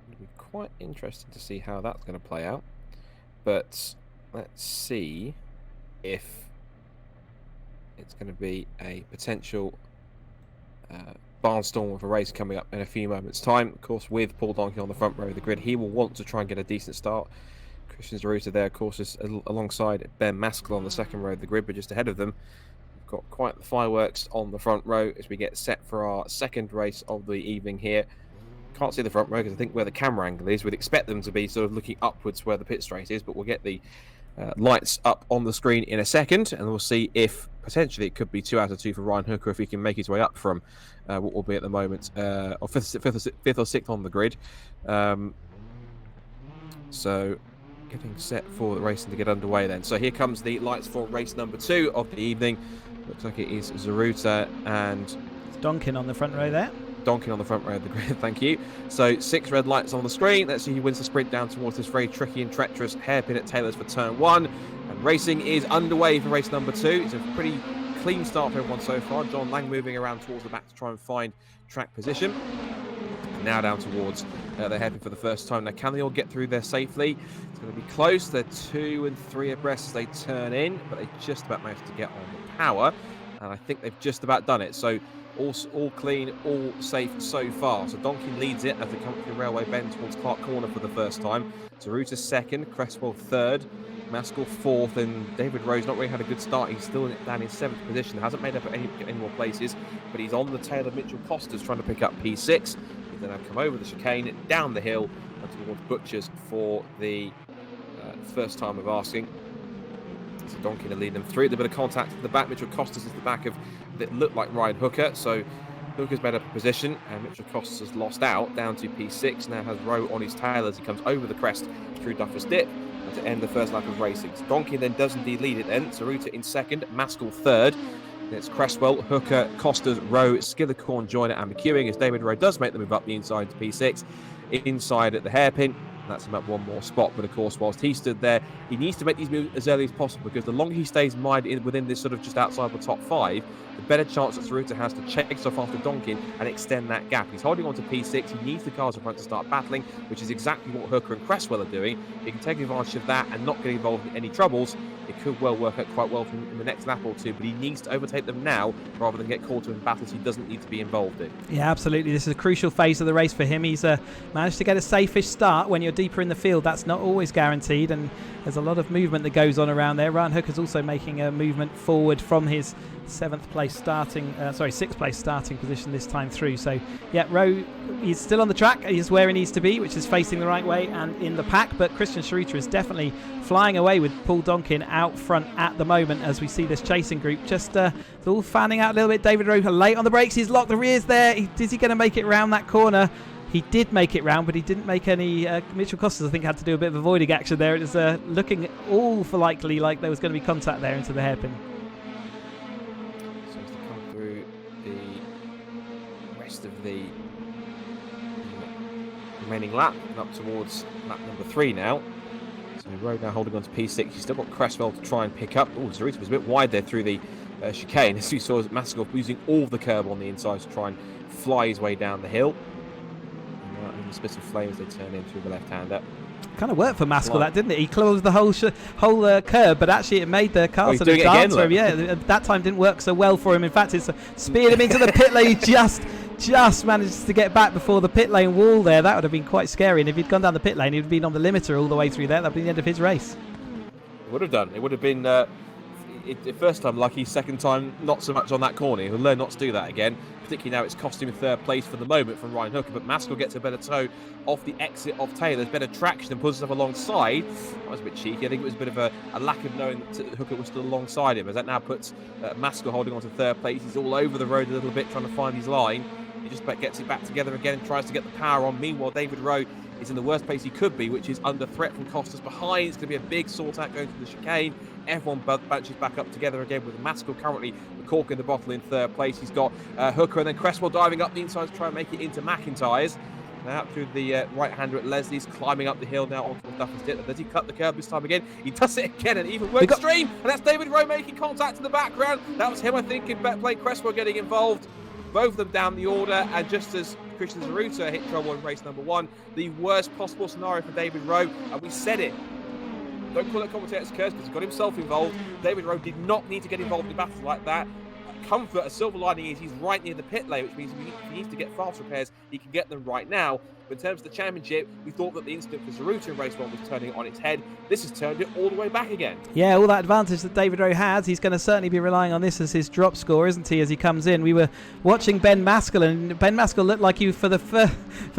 it'll be quite interesting to see how that's going to play out. But let's see if it's going to be a potential barnstorm of a race coming up in a few moments' time. Of course, with Paul Donkin on the front row of the grid, he will want to try and get a decent start. Christian Szaruta there, of course, is alongside Ben Maskell on the 2nd row of the grid, but just ahead of them. We've got quite the fireworks on the front row as we get set for our 2nd race of the evening here. Can't see the front row because I think where the camera angle is, we'd expect them to be sort of looking upwards where the pit straight is, but we'll get the lights up on the screen in a second, and we'll see if potentially it could be 2 out of 2 for Ryan Hooker if he can make his way up from what will be at the moment or fifth or 6th on the grid. So getting set for the racing to get underway then. So here comes the lights for race number 2 of the evening. Looks like it is Szaruta and Donkin on the front row there. Donkin on the front row of the grid, thank you. So 6 red lights on the screen. Let's see who wins the sprint down towards this very tricky and treacherous hairpin at Taylor's for turn 1. And racing is underway for race number 2. It's a pretty clean start for everyone so far. John Lang moving around towards the back to try and find track position. And now down towards the hairpin for the first time. Now, can they all get through there safely? It's going to be close. They're 2 and 3 abreast as they turn in, but they just about managed to get on the power. And I think they've just about done it. So all clean, all safe so far. So Donkin leads it as they come through Railway Bend towards Clark Corner for the first time. Szaruta 2nd, Cresswell 3rd, Maskell 4th, and David Rowe's not really had a good start. He's still down in 7th position. Hasn't made up any more places, but he's on the tail of Mitchell Costas trying to pick up P6. He's then come over the chicane, down the hill, and towards Butchers for the first time of asking. So Donkin to lead them through. A bit of contact at the back. Mitchell Costas is the back of that looked like Ryan Hooker. So Hooker's made up a position, and Mitchell Costas has lost out down to P6. Now has Rowe on his tail as he comes over the crest through Duffers Dip and to end the first lap of racing. So Donkin then does indeed lead it then. Szaruta in 2nd, Maskell 3rd. Then it's Cresswell, Hooker, Costas, Rowe, Skillicorn, Joyner and McEwing as David Rowe does make the move up the inside to P6. Inside at the hairpin. That's him up 1 more spot, but of course, whilst he stood there, he needs to make these moves as early as possible because the longer he stays within this sort of just outside the top 5, the better chance that Szaruta has to chase off after Donkin and extend that gap. He's holding on to P6. He needs the cars in front to start battling, which is exactly what Hooker and Cresswell are doing. He can take advantage of that and not get involved in any troubles. It could well work out quite well in the next lap or 2, but he needs to overtake them now rather than get caught up in battles he doesn't need to be involved in. Yeah, absolutely. This is a crucial phase of the race for him. He's managed to get a safe-ish start. When you're deeper in the field, that's not always guaranteed, and there's a lot of movement that goes on around there. Ryan Hooker's also making a movement forward from his 6th place starting position this time through. So yeah, Rowe, he's still on the track. He's where he needs to be, which is facing the right way and in the pack. But Christian Szaruta is definitely flying away with Paul Donkin out front at the moment as we see this chasing group just all fanning out a little bit. David Rowe late on the brakes. He's locked the rears there. Is he going to make it round that corner? He did make it round, but he didn't make any. Mitchell Costas, I think, had to do a bit of avoiding action there. It was looking all for likely like there was going to be contact there into the hairpin. So as they come through the rest of the remaining lap, and up towards lap number 3 now. So Rowe now holding on to P6. He's still got Cresswell to try and pick up. Oh, Szaruta was a bit wide there through the chicane. As you saw, Maskell using all of the curb on the inside to try and fly his way down the hill. And the spits of flames they turn into the left-hander. Kind of worked for Maskell, that, didn't it? He closed the whole curb, but actually it made the car sort of dance for him. Yeah, that time didn't work so well for him. In fact, it's speared him into the pit lane. He just manages to get back before the pit lane wall there. That would have been quite scary. And if he'd gone down the pit lane, he'd have been on the limiter all the way through there. That would be the end of his race. It would have done. It would have been... first time lucky, second time not so much on that corner. He'll learn not to do that again, particularly now it's cost him third place for the moment from Ryan Hooker, but Maskell gets a better toe off the exit of Taylor's, better traction and pulls himself alongside. That was a bit cheeky. I think it was a bit of a lack of knowing that Hooker was still alongside him, as that now puts Maskell holding on to third place. He's all over the road a little bit trying to find his line. He just about gets it back together again and tries to get the power on. Meanwhile, David Rowe is in the worst place he could be, which is under threat from Costas behind. It's going to be a big sort out going through the chicane. Everyone bunches back up together again with Maskell currently the cork in the bottle in third place. He's got Hooker and then Cresswell diving up the inside to try and make it into McIntyre's. Now out through the right-hander at Leslie's, climbing up the hill now onto the Duffers Dip. Does he cut the curb this time again? He does it again, and even more extreme. And that's David Rowe making contact in the background. That was him, I think, in play. Cresswell getting involved. Both of them down the order, and just as Christian Szaruta hit trouble in race number 1, the worst possible scenario for David Rowe, and we said it. Don't call it commentator's curse because he got himself involved. David Rowe did not need to get involved in battles like that. Comfort, a silver lining is he's right near the pit lane, which means if he needs to get fast repairs, he can get them right now. But in terms of the championship, we thought that the incident for Szaruta in race 1 was turning it on its head. This has turned it all the way back again. Yeah, all that advantage that David Rowe has, he's going to certainly be relying on this as his drop score, isn't he, as he comes in. We were watching Ben Maskell, and Ben Maskell looked like he, for the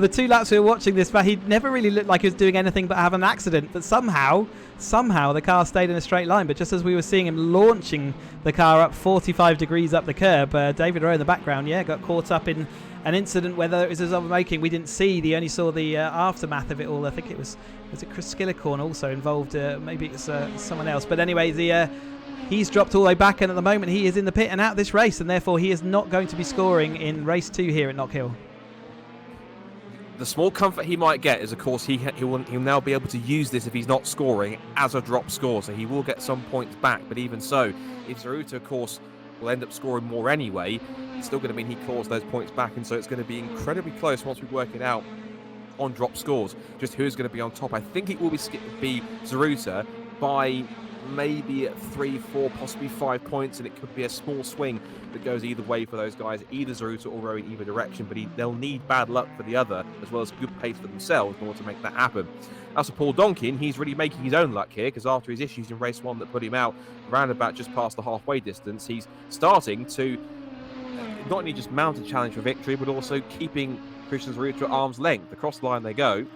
2 laps we were watching this, but he never really looked like he was doing anything but have an accident. But somehow the car stayed in a straight line. But just as we were seeing him launching the car up 45 degrees up the curb, David Rowe in the background, got caught up in an incident, whether it was his own making, we didn't see. We only saw the aftermath of it all. I think it was it Chris Skillicorn also involved? Maybe it's someone else. But anyway, he's dropped all the way back, and at the moment he is in the pit and out of this race, and therefore he is not going to be scoring in race 2 here at Knockhill. The small comfort he might get is, of course, he'll now be able to use this if he's not scoring as a drop score, so he will get some points back. But even so, if Szaruta, of course, will end up scoring more anyway, it's still going to mean he claws those points back, and so it's going to be incredibly close once we work it out on drop scores, just who's going to be on top. I think it will be Szaruta by maybe 3, 4, possibly 5 points, and it could be a small swing that goes either way for those guys, either Szaruta or Rowe in either direction, but they'll need bad luck for the other as well as good pace for themselves in order to make that happen. As for Paul Donkin, he's really making his own luck here, because after his issues in race 1 that put him out around about just past the halfway distance, he's starting to not only just mount a challenge for victory, but also keeping Christian Szaruta at arm's length. Across the line they go.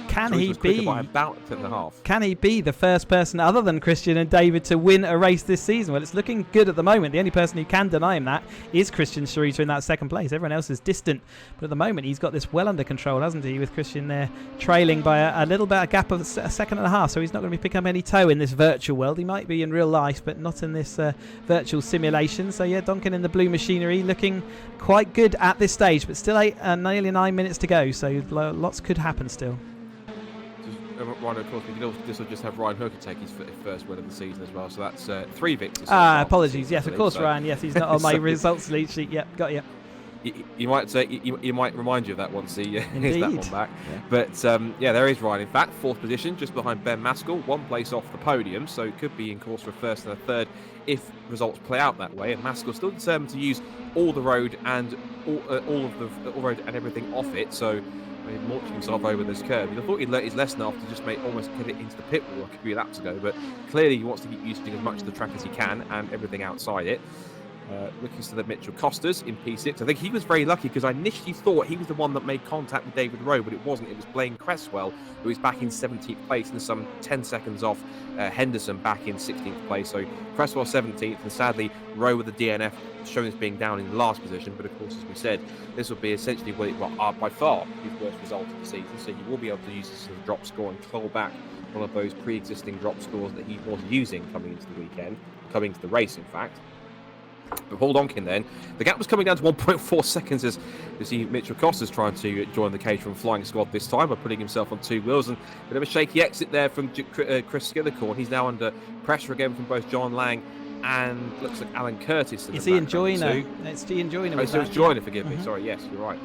Can he be by about 10.5? Can he be the first person other than Christian and David to win a race this season? Well, it's looking good at the moment. The only person who can deny him that is Christian Szaruta in that second place. Everyone else is distant, but at the moment he's got this well under control, hasn't he? With Christian there trailing by a little bit, a gap of a second and a half. So he's not going to be picking up any toe in this virtual world. He might be in real life, but not in this virtual simulation. So yeah, Donkin in the blue machinery looking quite good at this stage, but still nearly 9 minutes to go. So lots could happen still. Ryan, of course, this will just have Ryan Hooker take his first win of the season as well. So that's 3 victories. Apologies. Yes, of course, so. Ryan. Yes, he's not on my results lead sheet. Yep, got you. You might say he might remind you of that once he hears that one back. Yeah. But there is Ryan. In fact, 4th position, just behind Ben Maskell, 1 place off the podium. So it could be in course for a 1st and a 3rd if results play out that way. And Maskell still determined to use all the road and all of the road and everything off it. So launching himself over this curve. I thought he'd learnt his lesson after just almost get it into the pit wall a few laps ago, but clearly he wants to keep using as much of the track as he can and everything outside it. Looking to the Mitchell Costas in P6. I think he was very lucky because I initially thought he was the one that made contact with David Rowe, but it wasn't. It was Blaine Cresswell, who is back in 17th place and some 10 seconds off Henderson back in 16th place. So Cresswell 17th, and sadly Rowe with the DNF shown as being down in the last position. But of course, as we said, this will be essentially by far his worst result of the season. So he will be able to use this as a drop score and claw back one of those pre-existing drop scores that he was using coming into the race, in fact. But Paul Donkin then, the gap was coming down to 1.4 seconds as you see Mitchell Costas trying to join the Caterham flying squad this time by putting himself on 2 wheels, and a bit of a shaky exit there from Chris Skillicorn. He's now under pressure again from both John Lang and looks like Alan Curtis. Is he enjoying it? It's Ian Joyner. So it's Joyner, forgive me. Sorry, yes, you're right.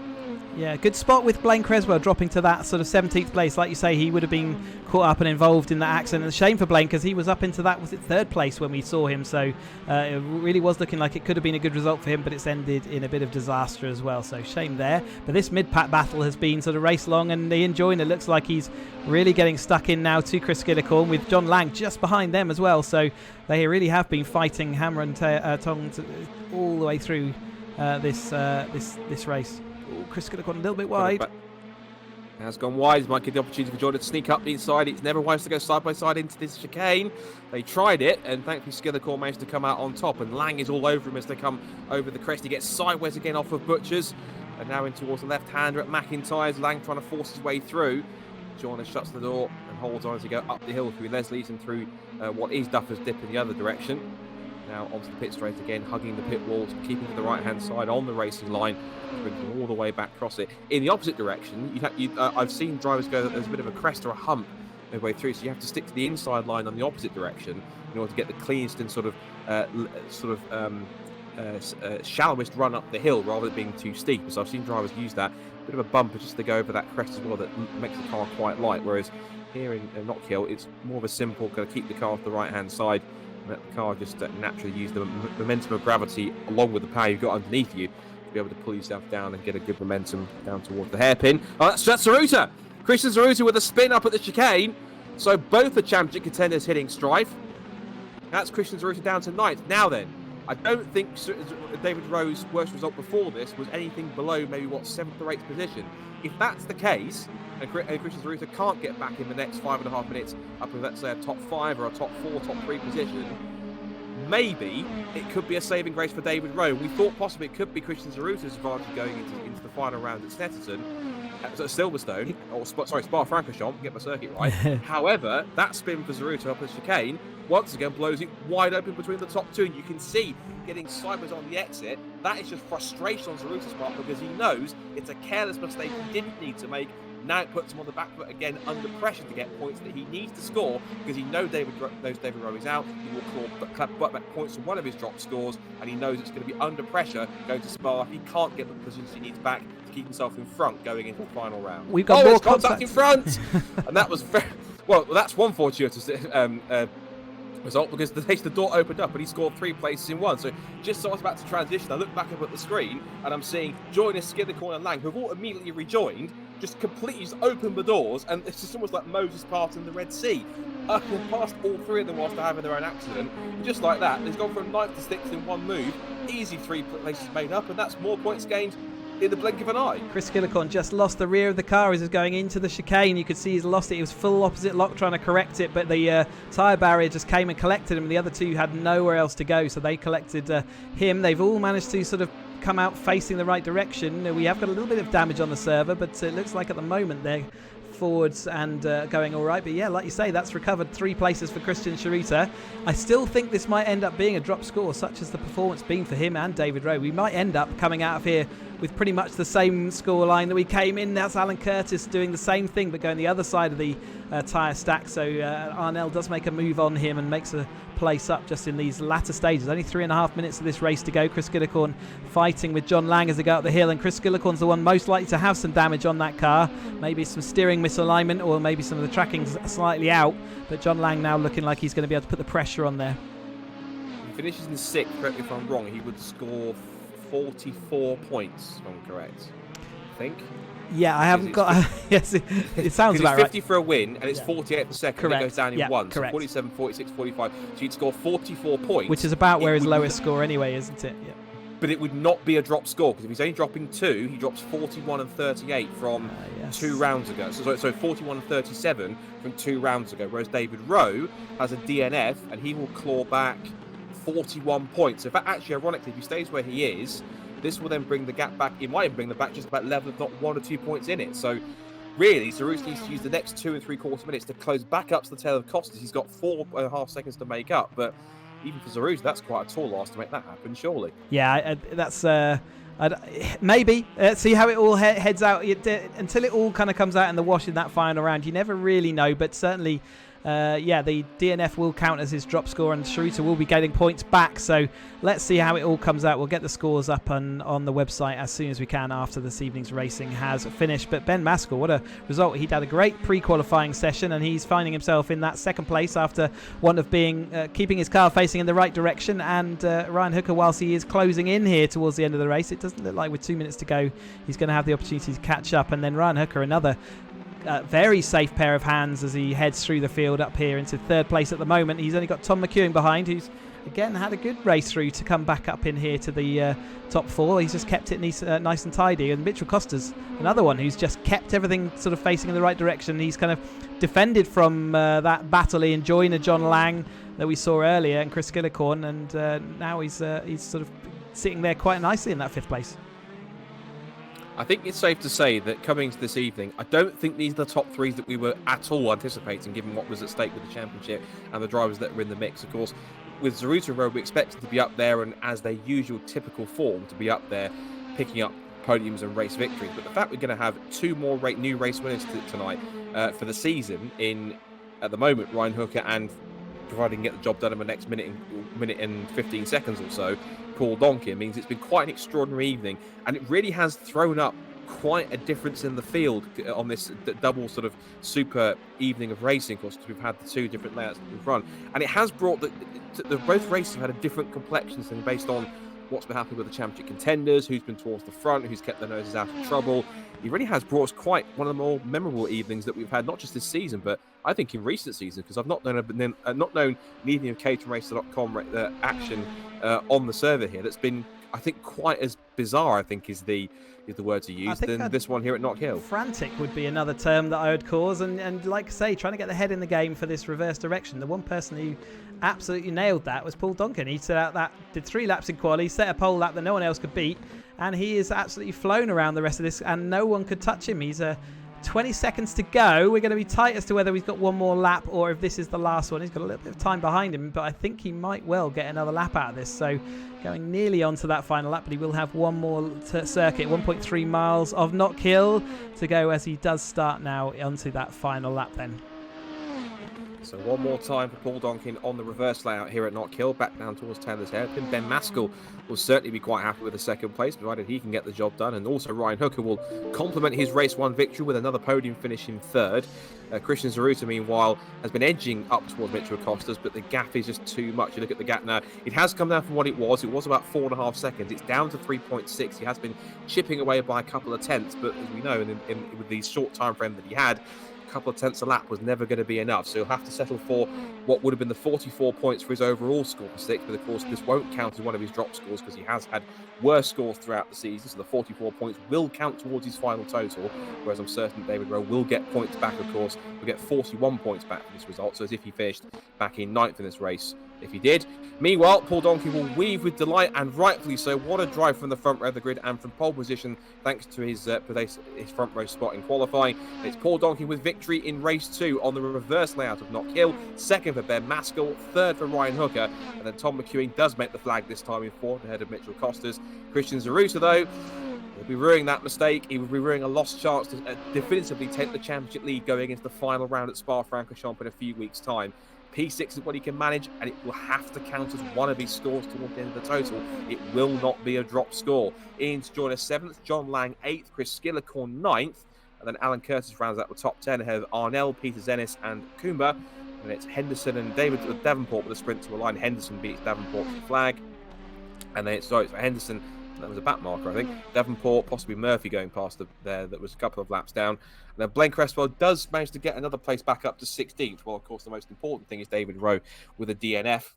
Yeah, good spot with Blaine Creswell dropping to that sort of 17th place. Like you say, he would have been caught up and involved in that accident. And a shame for Blaine because he was up into that, was it third place when we saw him? So it really was looking like it could have been a good result for him, but it's ended in a bit of disaster as well. So shame there. But this mid-pack battle has been sort of race long, and Ian Joyner looks like he's really getting stuck in now to Chris Skillicorn with John Lang just behind them as well. So they really have been fighting hammer and tongs all the way through this race. Chris could have gone a little bit wide. Has gone wide. He might get the opportunity for Jordan to sneak up the inside. It's never wise to go side by side into this chicane. They tried it, and thankfully Skillicorn managed to come out on top. And Lang is all over him as they come over the crest. He gets sideways again off of Butchers, and now in towards the left-hander at McIntyre's. Lang trying to force his way through. Jordan shuts the door and holds on as he go up the hill through Leslie's and through what is Duffer's Dip in the other direction. Now onto the pit straight again, hugging the pit walls, keeping to the right-hand side on the racing line, bringing all the way back across it. In the opposite direction, I've seen drivers go, there's a bit of a crest or a hump midway through, so you have to stick to the inside line on the opposite direction in order to get the cleanest and shallowest run up the hill rather than being too steep. So I've seen drivers use that bit of a bumper just to go over that crest as well, that makes the car quite light, whereas here in Knockhill it's more of a simple kind of keep the car off the right-hand side, let the car just naturally use the momentum of gravity along with the power you've got underneath you to be able to pull yourself down and get a good momentum down towards the hairpin. Oh, that's Szaruta! Christian Szaruta with a spin up at the chicane. So both the championship contenders hitting strife. That's Christian Szaruta down to 9th. Now then, I don't think David Rowe's worst result before this was anything below maybe, 7th or 8th position. If that's the case, and Christian Szaruta can't get back in the next 5.5 minutes up with, let's say, a top 5 or a top 4, top 3 position, maybe it could be a saving grace for David Rowe. We thought possibly it could be Christian Zaruta's advantage going into the final round at Snetterton, at Silverstone, or Spa-Francorchamps, get my circuit right. However, that spin for Szaruta up the chicane once again blows it wide open between the top two, and you can see getting sideways on the exit. That is just frustration on Zaruta's part because he knows it's a careless mistake he didn't need to make. Now it puts him on the back foot again under pressure to get points that he needs to score because he knows David Rowe is out. He will clap back points from one of his drop scores, and he knows it's going to be under pressure going to Spa. He can't get the positions he needs back to keep himself in front going into the final round. We've got more contact in front, and that was very well. That's one fortuitous result because the door opened up and he scored 3 places in one. So just as I was about to transition, I look back up at the screen and I'm seeing Joyner, Skillicorn and Lang, who have all immediately rejoined, just completely just opened the doors, and it's just almost like Moses parting the Red Sea. Past all 3 of them whilst they're having their own accident. And just like that, they've gone from 9th to 6th in one move. Easy 3 places made up, and that's more points gained in the blink of an eye. Chris Skillicorn just lost the rear of the car as he was going into the chicane. You could see he's lost it. He was full opposite lock trying to correct it, but the tyre barrier just came and collected him. The other 2 had nowhere else to go, so they collected him. They've all managed to sort of come out facing the right direction. We have got a little bit of damage on the server, but it looks like at the moment they're forwards and going all right. But yeah, like you say, that's recovered 3 places for Christian Szaruta. I still think this might end up being a drop score, such as the performance been for him and David Rowe. We might end up coming out of here with pretty much the same score line that we came in. That's Alan Curtis doing the same thing but going the other side of the tyre stack. So Arnell does make a move on him and makes a place up just in these latter stages. Only 3.5 minutes of this race to go. Chris Skillicorn fighting with John Lang as they go up the hill, and Chris Skillicorn's the one most likely to have some damage on that car. Maybe some steering misalignment or maybe some of the tracking's slightly out, but John Lang now looking like he's going to be able to put the pressure on there. He finishes in 6th, correct me if I'm wrong. He would score 44 points, if I'm correct, I think. Yeah, I haven't got... yes, it sounds about right. 50 for a win, and it's 48 for second. Correct. It goes down in 1. Correct. So 47, 46, 45. So he'd score 44 points. Which is about where his lowest score anyway, isn't it? Yeah. But it would not be a drop score, because if he's only dropping 2, he drops 41 and 38 from 2 rounds ago. So 41 and 37 from 2 rounds ago, whereas David Rowe has a DNF, and he will claw back 41 points. So if that actually, ironically, if he stays where he is, this will then bring the gap back. It might even bring the back just about level, if not 1 or 2 points in it. So really, Szaruta needs to use the next 2 3/4 minutes to close back up to the tail of Costas. He's got 4.5 seconds to make up, but even for Szaruta, that's quite a tall ask to make that happen, surely. Yeah, that's maybe. See how it all heads out until it all kind of comes out in the wash in that final round. You never really know, but certainly the DNF will count as his drop score, and Szaruta will be getting points back. So let's see how it all comes out. We'll get the scores up on the website as soon as we can after this evening's racing has finished. But Ben Maskell, what a result. He'd had a great pre-qualifying session, and he's finding himself in that second place after one of being keeping his car facing in the right direction. And Ryan Hooker, whilst he is closing in here towards the end of the race, it doesn't look like with 2 minutes to go he's going to have the opportunity to catch up. And then Ryan Hooker, another very safe pair of hands as he heads through the field up here into third place at the moment. He's only got Tom McEwen behind, who's again had a good race through to come back up in here to the top 4. He's just kept it nice and tidy. And Mitchell Costa's another one who's just kept everything sort of facing in the right direction. He's kind of defended from that battle Ian Joyner, John Lang that we saw earlier, and Chris Skillicorn, and now he's sort of sitting there quite nicely in that 5th place. I think it's safe to say that coming to this evening, I don't think these are the top 3s that we were at all anticipating, given what was at stake with the championship and the drivers that were in the mix. Of course, with Szaruta and Rowe, we expected to be up there and as their usual typical form, to be up there picking up podiums and race victories. But the fact we're going to have 2 more new race winners tonight for the season in, at the moment, Ryan Hooker, and providing get the job done in the next minute and 15 seconds or so, Paul Donkin, means it's been quite an extraordinary evening, and it really has thrown up quite a difference in the field on this double sort of super evening of racing. Of course, we've had the 2 different layouts that we've run, and it has brought both races have had a different complexion based on what's been happening with the championship contenders, who's been towards the front, who's kept their noses out of trouble. It really has brought us quite one of the more memorable evenings that we've had, not just this season, but I think in recent seasons, because I've not known neither of caterhamracer.com action on the server here that's been, I think, quite as bizarre, I think is the word to use, than this one here at Knockhill. Frantic would be another term that I would cause, and like I say, trying to get the head in the game for this reverse direction. The one person who absolutely nailed that was Paul Donkin. He set out that, did 3 laps in quali, set a pole lap that no one else could beat, and he is absolutely flown around the rest of this, and no one could touch him. He's 20 seconds to go. We're going to be tight as to whether he's got one more lap or if this is the last one. He's got a little bit of time behind him, but I think he might well get another lap out of this. So going nearly onto that final lap, but he will have one more circuit, 1.3 miles of Knockhill to go as he does start now onto that final lap then. So one more time for Paul Donkin on the reverse layout here at Knockhill, back down towards Taylor's Head. I think Ben Maskell will certainly be quite happy with the second place, provided he can get the job done. And also Ryan Hooker will complement his race 1 victory with another podium finish in 3rd. Christian Szaruta, meanwhile, has been edging up towards Mitchell Costas, but the gap is just too much. You look at the gap now, it has come down from what it was. It was about 4.5 seconds. It's down to 3.6. He has been chipping away by a couple of tenths, but as we know, with the short time frame that he had, couple of tenths a lap was never going to be enough, so he'll have to settle for what would have been the 44 points for his overall score for 6th, but of course this won't count as one of his drop scores because he has had worse scores throughout the season, so the 44 points will count towards his final total, whereas I'm certain David Rowe will get points back. Of course, we'll get 41 points back for this result, so as if he finished back in 9th in this race if he did. Meanwhile, Paul Donkin will weave with delight, and rightfully so. What a drive from the front row of the grid and from pole position, thanks to his front row spot in qualifying. It's Paul Donkin with victory in race 2 on the reverse layout of Knockhill. 2nd for Ben Maskell, 3rd for Ryan Hooker, and then Tom McEwen does make the flag this time in 4th ahead of Mitchell Costas. Christian Szaruta, though, will be ruining that mistake. He will be ruining a lost chance to definitively take the championship lead going into the final round at Spa-Francorchamps in a few weeks' time. P6 is what he can manage, and it will have to count as one of his scores towards the end of the total. It will not be a drop score. Ian's joined us 7th, John Lang 8th, Chris Skillicorn 9th, and then Alan Curtis rounds out the top 10 ahead of Arnell, Peters-Ennis and Coomber. And it's Henderson and Davenport with a sprint to a line. Henderson beats Davenport for the flag. And then it's for Henderson, that was a back marker, I think. Davenport, possibly Murphy going past there, that was a couple of laps down. And then Blaine Cresswell does manage to get another place back up to 16th. Well, of course, the most important thing is David Rowe with a DNF.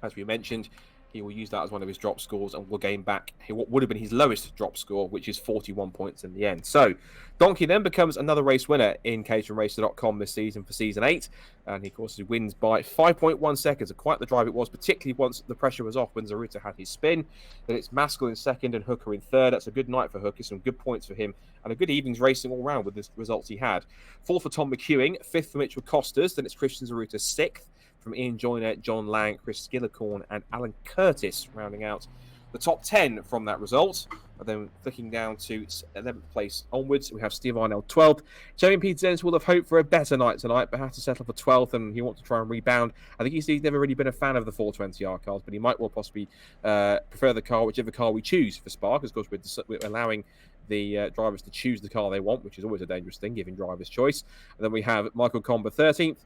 As we mentioned, he will use that as one of his drop scores and will gain back what would have been his lowest drop score, which is 41 points in the end. So, Donkin then becomes another race winner in caterhamracer.com this season for Season 8. And he, of course, wins by 5.1 seconds. Quite the drive it was, particularly once the pressure was off when Szaruta had his spin. Then it's Maskell in 2nd and Hooker in 3rd. That's a good night for Hooker, some good points for him, and a good evening's racing all round with the results he had. 4th for Tom McEwen, 5th for Mitchell Costas. Then it's Christian Szaruta 6th. From Ian Joyner, John Lang, Chris Skillicorn and Alan Curtis rounding out the top 10 from that result. And then flicking down to 11th place onwards, we have Steve Arnell 12th. Jamie Peters-Ennis will have hoped for a better night tonight, but has to settle for 12th, and he wants to try and rebound. I think he's never really been a fan of the 420R cars, but he might well possibly prefer the car, whichever car we choose for Spa, because of course we're allowing the drivers to choose the car they want, which is always a dangerous thing, giving drivers choice. And then we have Michael Comber 13th,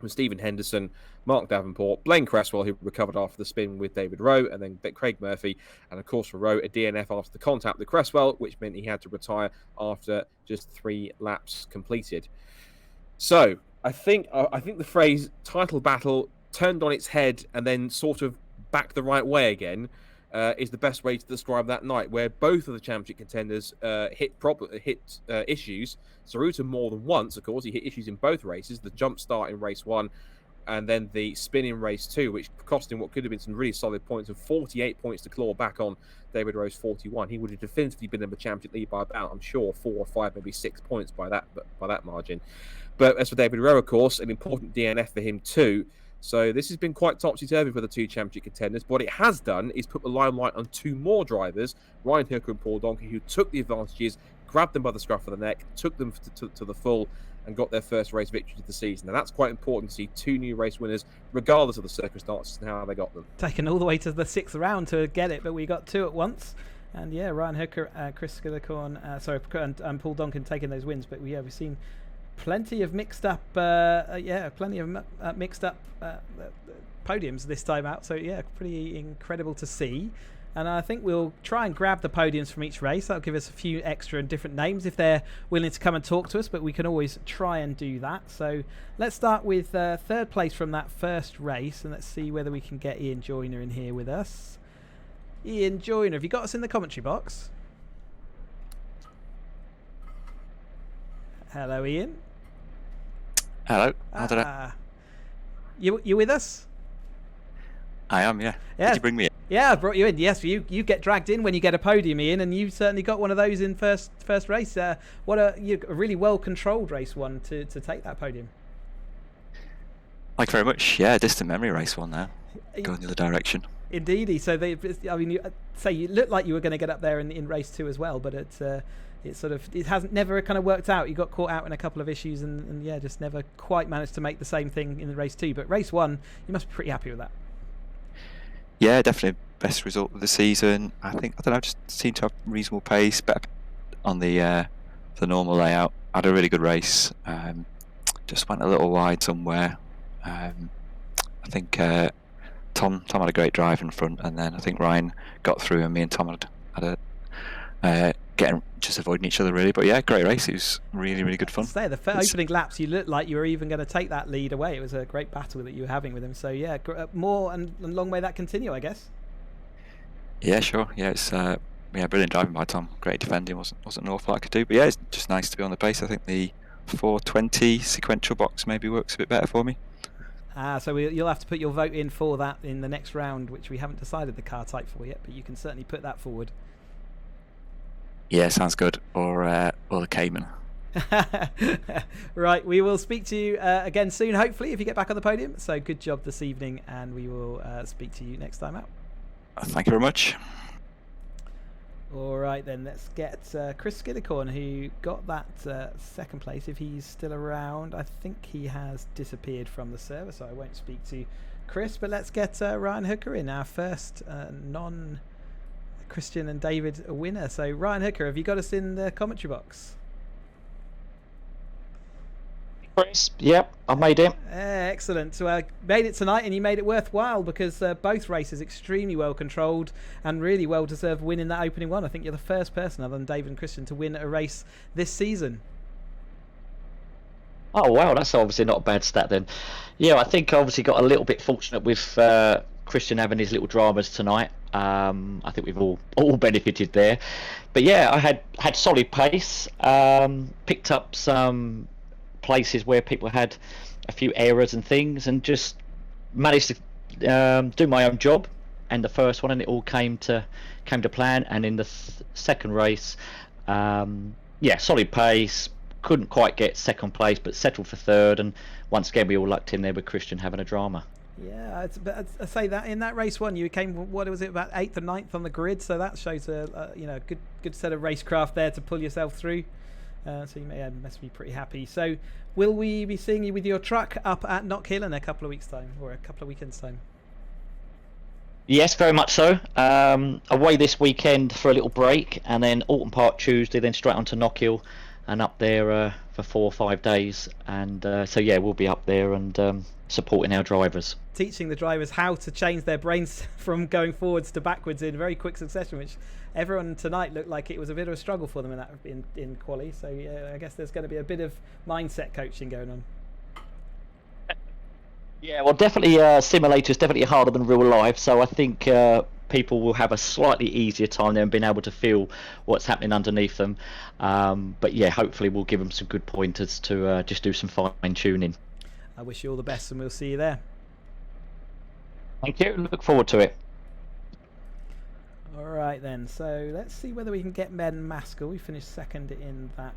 with Stephen Henderson, Mark Davenport, Blaine Cresswell, who recovered after the spin with David Rowe, and then Craig Murphy. And of course, for Rowe, a DNF after the contact with Cresswell, which meant he had to retire after just 3 laps completed. So I think the phrase title battle turned on its head and then sort of back the right way again is the best way to describe that night, where both of the championship contenders hit issues. Szaruta more than once, of course. He hit issues in both races, the jump start in race 1 and then the spin in race 2, which cost him what could have been some really solid points, and 48 points to claw back on David Rowe's 41. He would have definitively been in the championship lead by about, I'm sure, 4 or 5, maybe 6 points by that margin. But as for David Rowe, of course, an important DNF for him too. So this has been quite topsy-turvy for the 2 championship contenders. What it has done is put the limelight on 2 more drivers, Ryan Hooker and Paul Donkin, who took the advantages, grabbed them by the scruff of the neck, took them to the full, and got their first race victory of the season. Now that's quite important to see 2 new race winners, regardless of the circumstances and how they got them. Taken all the way to the 6th round to get it, but we got 2 at once. And yeah, Ryan Hooker, Chris Skillicorn, and Paul Donkin taking those wins. But we've seen plenty of mixed up, podiums this time out. So yeah, pretty incredible to see. And I think we'll try and grab the podiums from each race. That'll give us a few extra and different names if they're willing to come and talk to us, but we can always try and do that. So let's start with 3rd place from that first race, and let's see whether we can get Ian Joyner in here with us. Ian Joyner, have you got us in the commentary box? Hello, Ian. Hello. How did I? You with us? I am, yeah. Did you bring me in? Yeah, I brought you in. Yes, you get dragged in when you get a podium, Ian, and you certainly got one of those in first race. What a really well controlled race 1 to take that podium. Thank you very much. Yeah, distant memory race 1 now. Going the other direction. Indeedy. So you looked like you were going to get up there in race 2 as well, but it hasn't never kind of worked out. You got caught out in a couple of issues and just never quite managed to make the same thing in the race 2. But race 1, you must be pretty happy with that. Yeah, definitely best result of the season. I don't know, just seemed to have reasonable pace, better on the normal layout. Had a really good race. Just went a little wide somewhere. I think Tom had a great drive in front, and then I think Ryan got through, and me and Tom had a just avoiding each other really. But yeah, great race. It was really, really good fun. The opening laps, you looked like you were even going to take that lead away. It was a great battle that you were having with him. So yeah, more and long may that continue, I guess. Yeah, sure. Yeah, it's brilliant driving by Tom. Great defending. Wasn't an awful lot I could do, but yeah, it's just nice to be on the pace. I think the 420 sequential box maybe works a bit better for me. So you'll have to put your vote in for that in the next round, which we haven't decided the car type for yet, but you can certainly put that forward. Yeah, sounds good. Or the Cayman. Right, we will speak to you again soon, hopefully, if you get back on the podium. So good job this evening, and we will speak to you next time out. Thank you very much. All right, then, let's get Chris Skillicorn, who got that 2nd place, if he's still around. I think he has disappeared from the server, so I won't speak to Chris, but let's get Ryan Hooker in, our first Christian and David winner. So Ryan Hooker, have you got us in the commentary box? Chris, yep, I made it. Excellent. So I made it tonight, and you made it worthwhile because both races extremely well controlled and really well deserved win in that opening 1. I think you're the first person other than David and Christian to win a race this season. Oh wow, that's obviously not a bad stat then. Yeah, I think I obviously got a little bit fortunate with Christian having his little dramas tonight. I think we've all benefited there. But yeah, I had solid pace. Picked up some places where people had a few errors and things, and just managed to do my own job. And the first one, and it all came to plan. And in the second race, solid pace. Couldn't quite get 2nd place, but settled for 3rd. And once again, we all lucked in there with Christian having a drama. Yeah, but I say that in that race one, you came, what was it, about 8th or 9th on the grid, so that shows a good set of racecraft there to pull yourself through. So you must be pretty happy. So will we be seeing you with your truck up at Knockhill in a couple of weeks' time, or a couple of weekends' time? Yes, very much so. Away this weekend for a little break, and then Alton Park Tuesday, then straight on to Knockhill and up there for 4 or 5 days. And so yeah, we'll be up there and supporting our drivers. Teaching the drivers how to change their brains from going forwards to backwards in very quick succession, which everyone tonight looked like it was a bit of a struggle for them in quali. So yeah, I guess there's going to be a bit of mindset coaching going on. Yeah, well, definitely simulators definitely harder than real life. So I think people will have a slightly easier time there and being able to feel what's happening underneath them. But yeah, hopefully we'll give them some good pointers to just do some fine tuning. I wish you all the best, and we'll see you there. Thank you. Look forward to it. All right then. So let's see whether we can get Ben Maskell. We finished second in that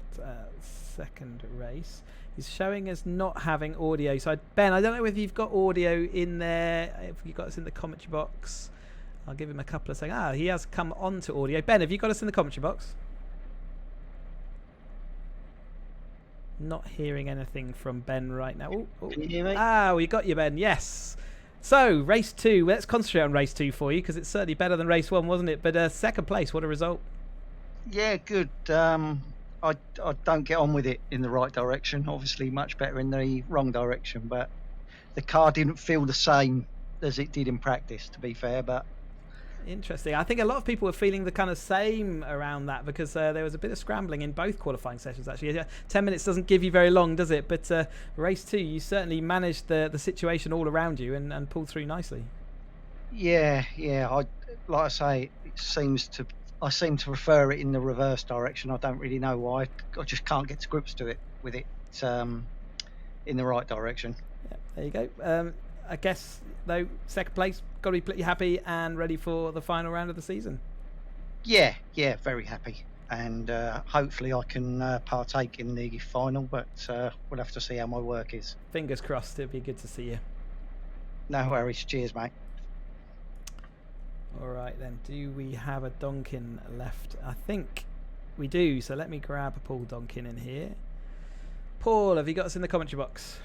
second race. He's showing us not having audio. So Ben, I don't know if you've got audio in there. If you've got us in the commentary box, I'll give him a couple of seconds. He has come on to audio. Ben, have you got us in the commentary box? Not hearing anything from Ben right now. Ooh. Can you hear me? We got you, Ben. Yes. So race 2. Let's concentrate on race 2 for you, because it's certainly better than race 1, wasn't it? But second place. What a result. Yeah, good. I don't get on with it in the right direction. Obviously, much better in the wrong direction. But the car didn't feel the same as it did in practice, to be fair. But interesting. I think a lot of people were feeling the kind of same around that, because there was a bit of scrambling in both qualifying sessions, actually. 10 minutes doesn't give you very long, does it? But race 2, you certainly managed the situation all around you and pulled through nicely. Yeah. Like I say, I seem to prefer it in the reverse direction. I don't really know why. I just can't get to grips with it in the right direction. Yeah, there you go. I guess, though, second place, got to be pretty happy and ready for the final round of the season. Yeah, very happy. And hopefully I can partake in the final, but we'll have to see how my work is. Fingers crossed. It'd be good to see you. No worries. Cheers, mate. All right, then. Do we have a Donkin left? I think we do. So let me grab a Paul Donkin in here. Paul, have you got us in the commentary box?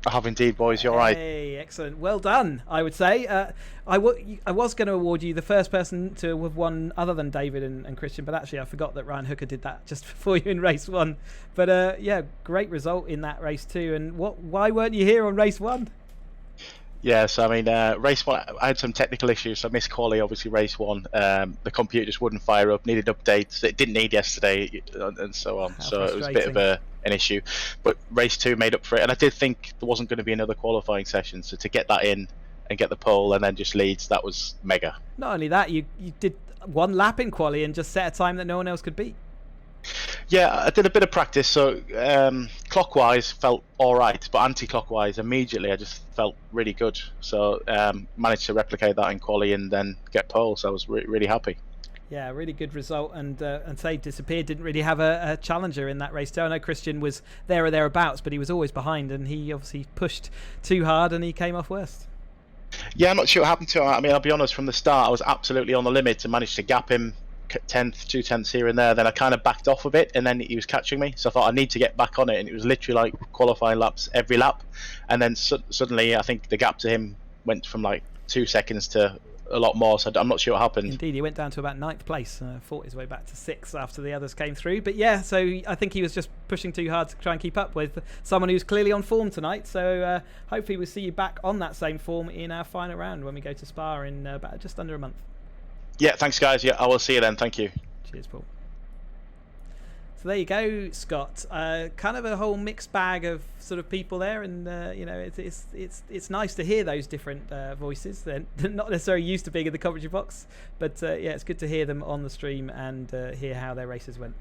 I have indeed, boys. You're right. Hey, excellent. Well done, I would say. I was going to award you the first person to have won other than David and Christian, but actually I forgot that Ryan Hooker did that just before you in race 1. But yeah, great result in that race 2. And why weren't you here on race 1? Yeah, so I mean, race 1, I had some technical issues. So I missed quali, obviously, race 1. The computer just wouldn't fire up, needed updates. It didn't need yesterday, and so on. So it was a bit of an issue. But race 2 made up for it. And I did think there wasn't going to be another qualifying session. So to get that in and get the pole and then just leads, that was mega. Not only that, you did 1 lap in quali and just set a time that no one else could beat. Yeah, I did a bit of practice, so clockwise felt alright, but anti-clockwise immediately I just felt really good. So managed to replicate that in quali and then get pole, so I was really happy. Yeah, really good result, and say disappeared, didn't really have a challenger in that race too. I know Christian was there or thereabouts, but he was always behind, and he obviously pushed too hard and he came off worst. Yeah, I'm not sure what happened to him. I mean, I'll be honest, from the start I was absolutely on the limit and managed to gap him 2/10 here and there. Then I kind of backed off a bit and then he was catching me, so I thought I need to get back on it, and it was literally like qualifying laps every lap, and then suddenly I think the gap to him went from like 2 seconds to a lot more, so I'm not sure what happened. Indeed, he went down to about 9th place, fought his way back to 6th after the others came through. But yeah, so I think he was just pushing too hard to try and keep up with someone who's clearly on form tonight. So hopefully we'll see you back on that same form in our final round when we go to Spa in about just under a month. Yeah, thanks guys. Yeah, I will see you then. Thank you. Cheers, Paul. So there you go, Scott. Kind of a whole mixed bag of sort of people there, and you know, it's nice to hear those different voices. They're not necessarily used to being in the commentary box, but yeah, it's good to hear them on the stream and hear how their races went.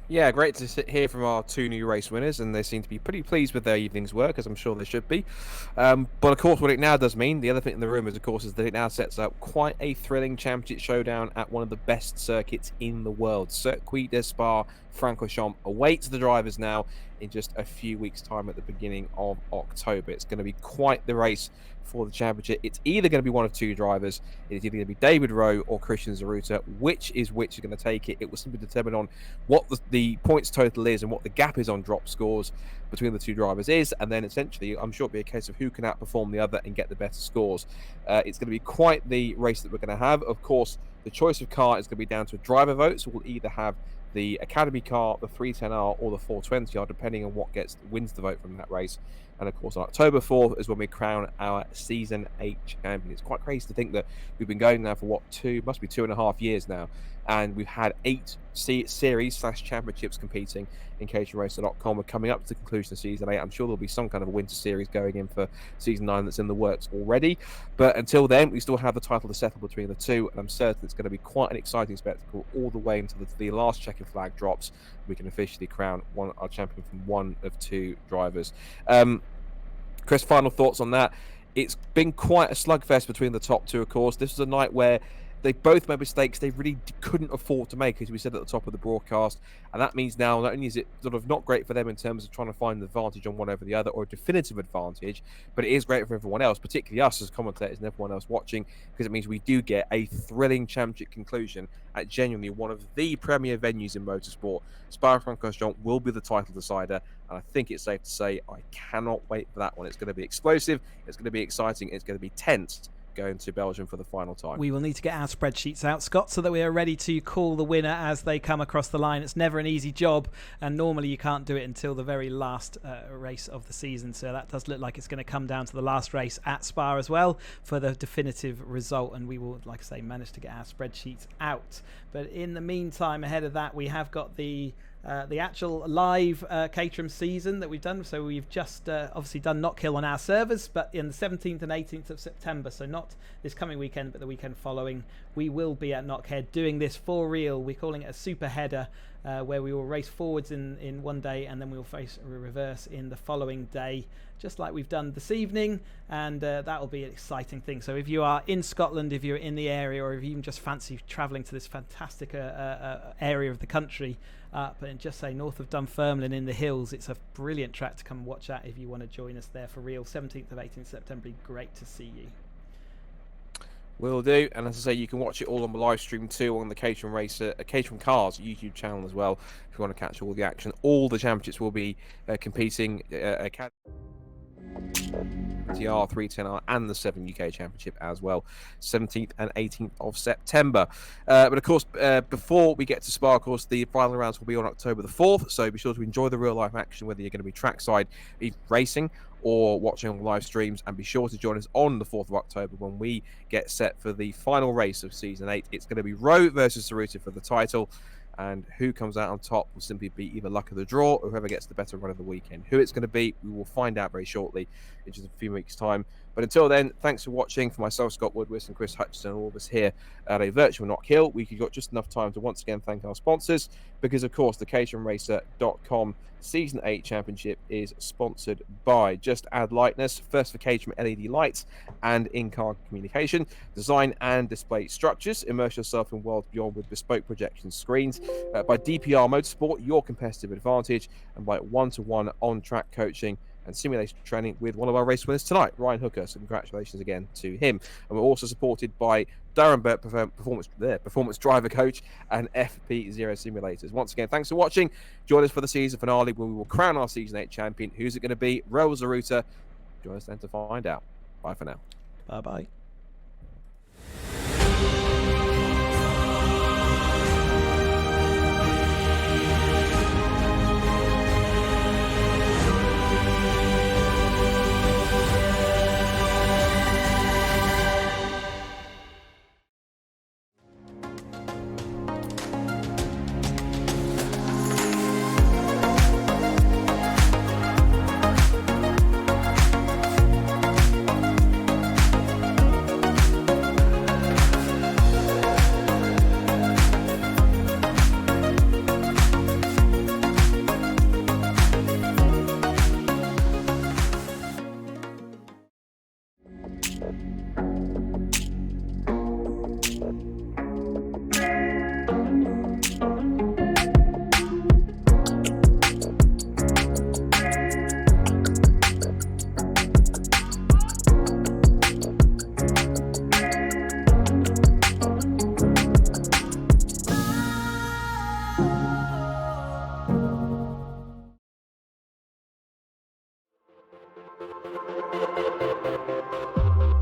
Yeah, great to hear from our two new race winners, and they seem to be pretty pleased with their evening's work, as I'm sure they should be. But of course, what it now does mean, the other thing in the room is, of course, is that it now sets up quite a thrilling championship showdown at one of the best circuits in the world. Circuit des Spa-Francorchamps awaits the drivers now in just a few weeks' time at the beginning of October. It's going to be quite the race for the championship. It's either going to be one of two drivers. It's either going to be David Rowe or Christian Szaruta. Which is going to take it? It will simply determine on what the points total is and what the gap is on drop scores between the two drivers is, and then essentially I'm sure it'll be a case of who can outperform the other and get the better scores. It's going to be quite the race that we're going to have. Of course, the choice of car is going to be down to a driver vote, so we'll either have the Academy car, the 310R, or the 420R, depending on what wins the vote from that race. And of course, on October 4th is when we crown our Season 8 champion. It's quite crazy to think that we've been going now for must be 2.5 years now. And we've had 8 series/championships competing in caterhamracer.com. We're coming up to the conclusion of Season 8. I'm sure there'll be some kind of a winter series going in for Season 9 that's in the works already. But until then, we still have the title to settle between the two. And I'm certain it's going to be quite an exciting spectacle all the way until the last checkered flag drops. We can officially crown our champion from one of two drivers. Chris, final thoughts on that? It's been quite a slugfest between the top two, of course. This was a night where they both made mistakes they really couldn't afford to make, as we said at the top of the broadcast. And that means now not only is it sort of not great for them in terms of trying to find an advantage on one over the other, or a definitive advantage, but it is great for everyone else, particularly us as commentators and everyone else watching, because it means we do get a thrilling championship conclusion at genuinely one of the premier venues in motorsport. Spa-Francorchamps will be the title decider, and I think it's safe to say I cannot wait for that one. It's going to be explosive, it's going to be exciting, it's going to be tense, going to Belgium for the final time. We will need to get our spreadsheets out, Scott, so that we are ready to call the winner as they come across the line. It's never an easy job, and normally you can't do it until the very last race of the season, so that does look like it's going to come down to the last race at Spa as well for the definitive result, and we will, like I say, manage to get our spreadsheets out. But in the meantime, ahead of that, we have got the actual live Caterham season that we've done. So we've just obviously done Knockhill on our servers, but in the 17th and 18th of September, so not this coming weekend, but the weekend following, we will be at Knockhead doing this for real. We're calling it a Superheader, where we will race forwards in one day, and then we'll face a reverse in the following day, just like we've done this evening, and that will be an exciting thing. So if you are in Scotland, if you're in the area, or if you even just fancy travelling to this fantastic area of the country, up and just say north of Dunfermline in the hills, it's a brilliant track to come and watch at if you want to join us there for real. 17th of 18th September, great to see you. Will do, and as I say, you can watch it all on the live stream too on the Caterham Cars YouTube channel as well if you want to catch all the action. All the championships will be competing TR, 310R and the 7 UK Championship as well, 17th and 18th of September. But of course, before we get to Spa, of course, the final rounds will be on October the 4th, so be sure to enjoy the real life action, whether you're going to be trackside racing or watching on live streams, and be sure to join us on the 4th of October when we get set for the final race of Season 8. It's going to be Rowe versus Szaruta for the title, and who comes out on top will simply be either luck of the draw or whoever gets the better run of the weekend. Who it's going to be, we will find out very shortly in just a few weeks' time. But until then, thanks for watching. For myself, Scott Woodwis, and Chris Hutchison, and all of us here at a virtual Knockhill, we've got just enough time to once again thank our sponsors, because of course the caterhamracer.com Season 8 Championship is sponsored by Just Add Lightness, first for Caterham LED lights and in-car communication, design and display structures, immerse yourself in worlds beyond with bespoke projection screens, by DPR Motorsport, your competitive advantage, and by one-to-one on-track coaching and simulation training with one of our race winners tonight, Ryan Hooker. So congratulations again to him. And we're also supported by Darren Burt, performance driver coach, and FP0 simulators. Once again, thanks for watching. Join us for the season finale when we will crown our Season 8 champion. Who's it going to be? Rowe Szaruta. Join us then to find out. Bye for now. Bye-bye. Bye.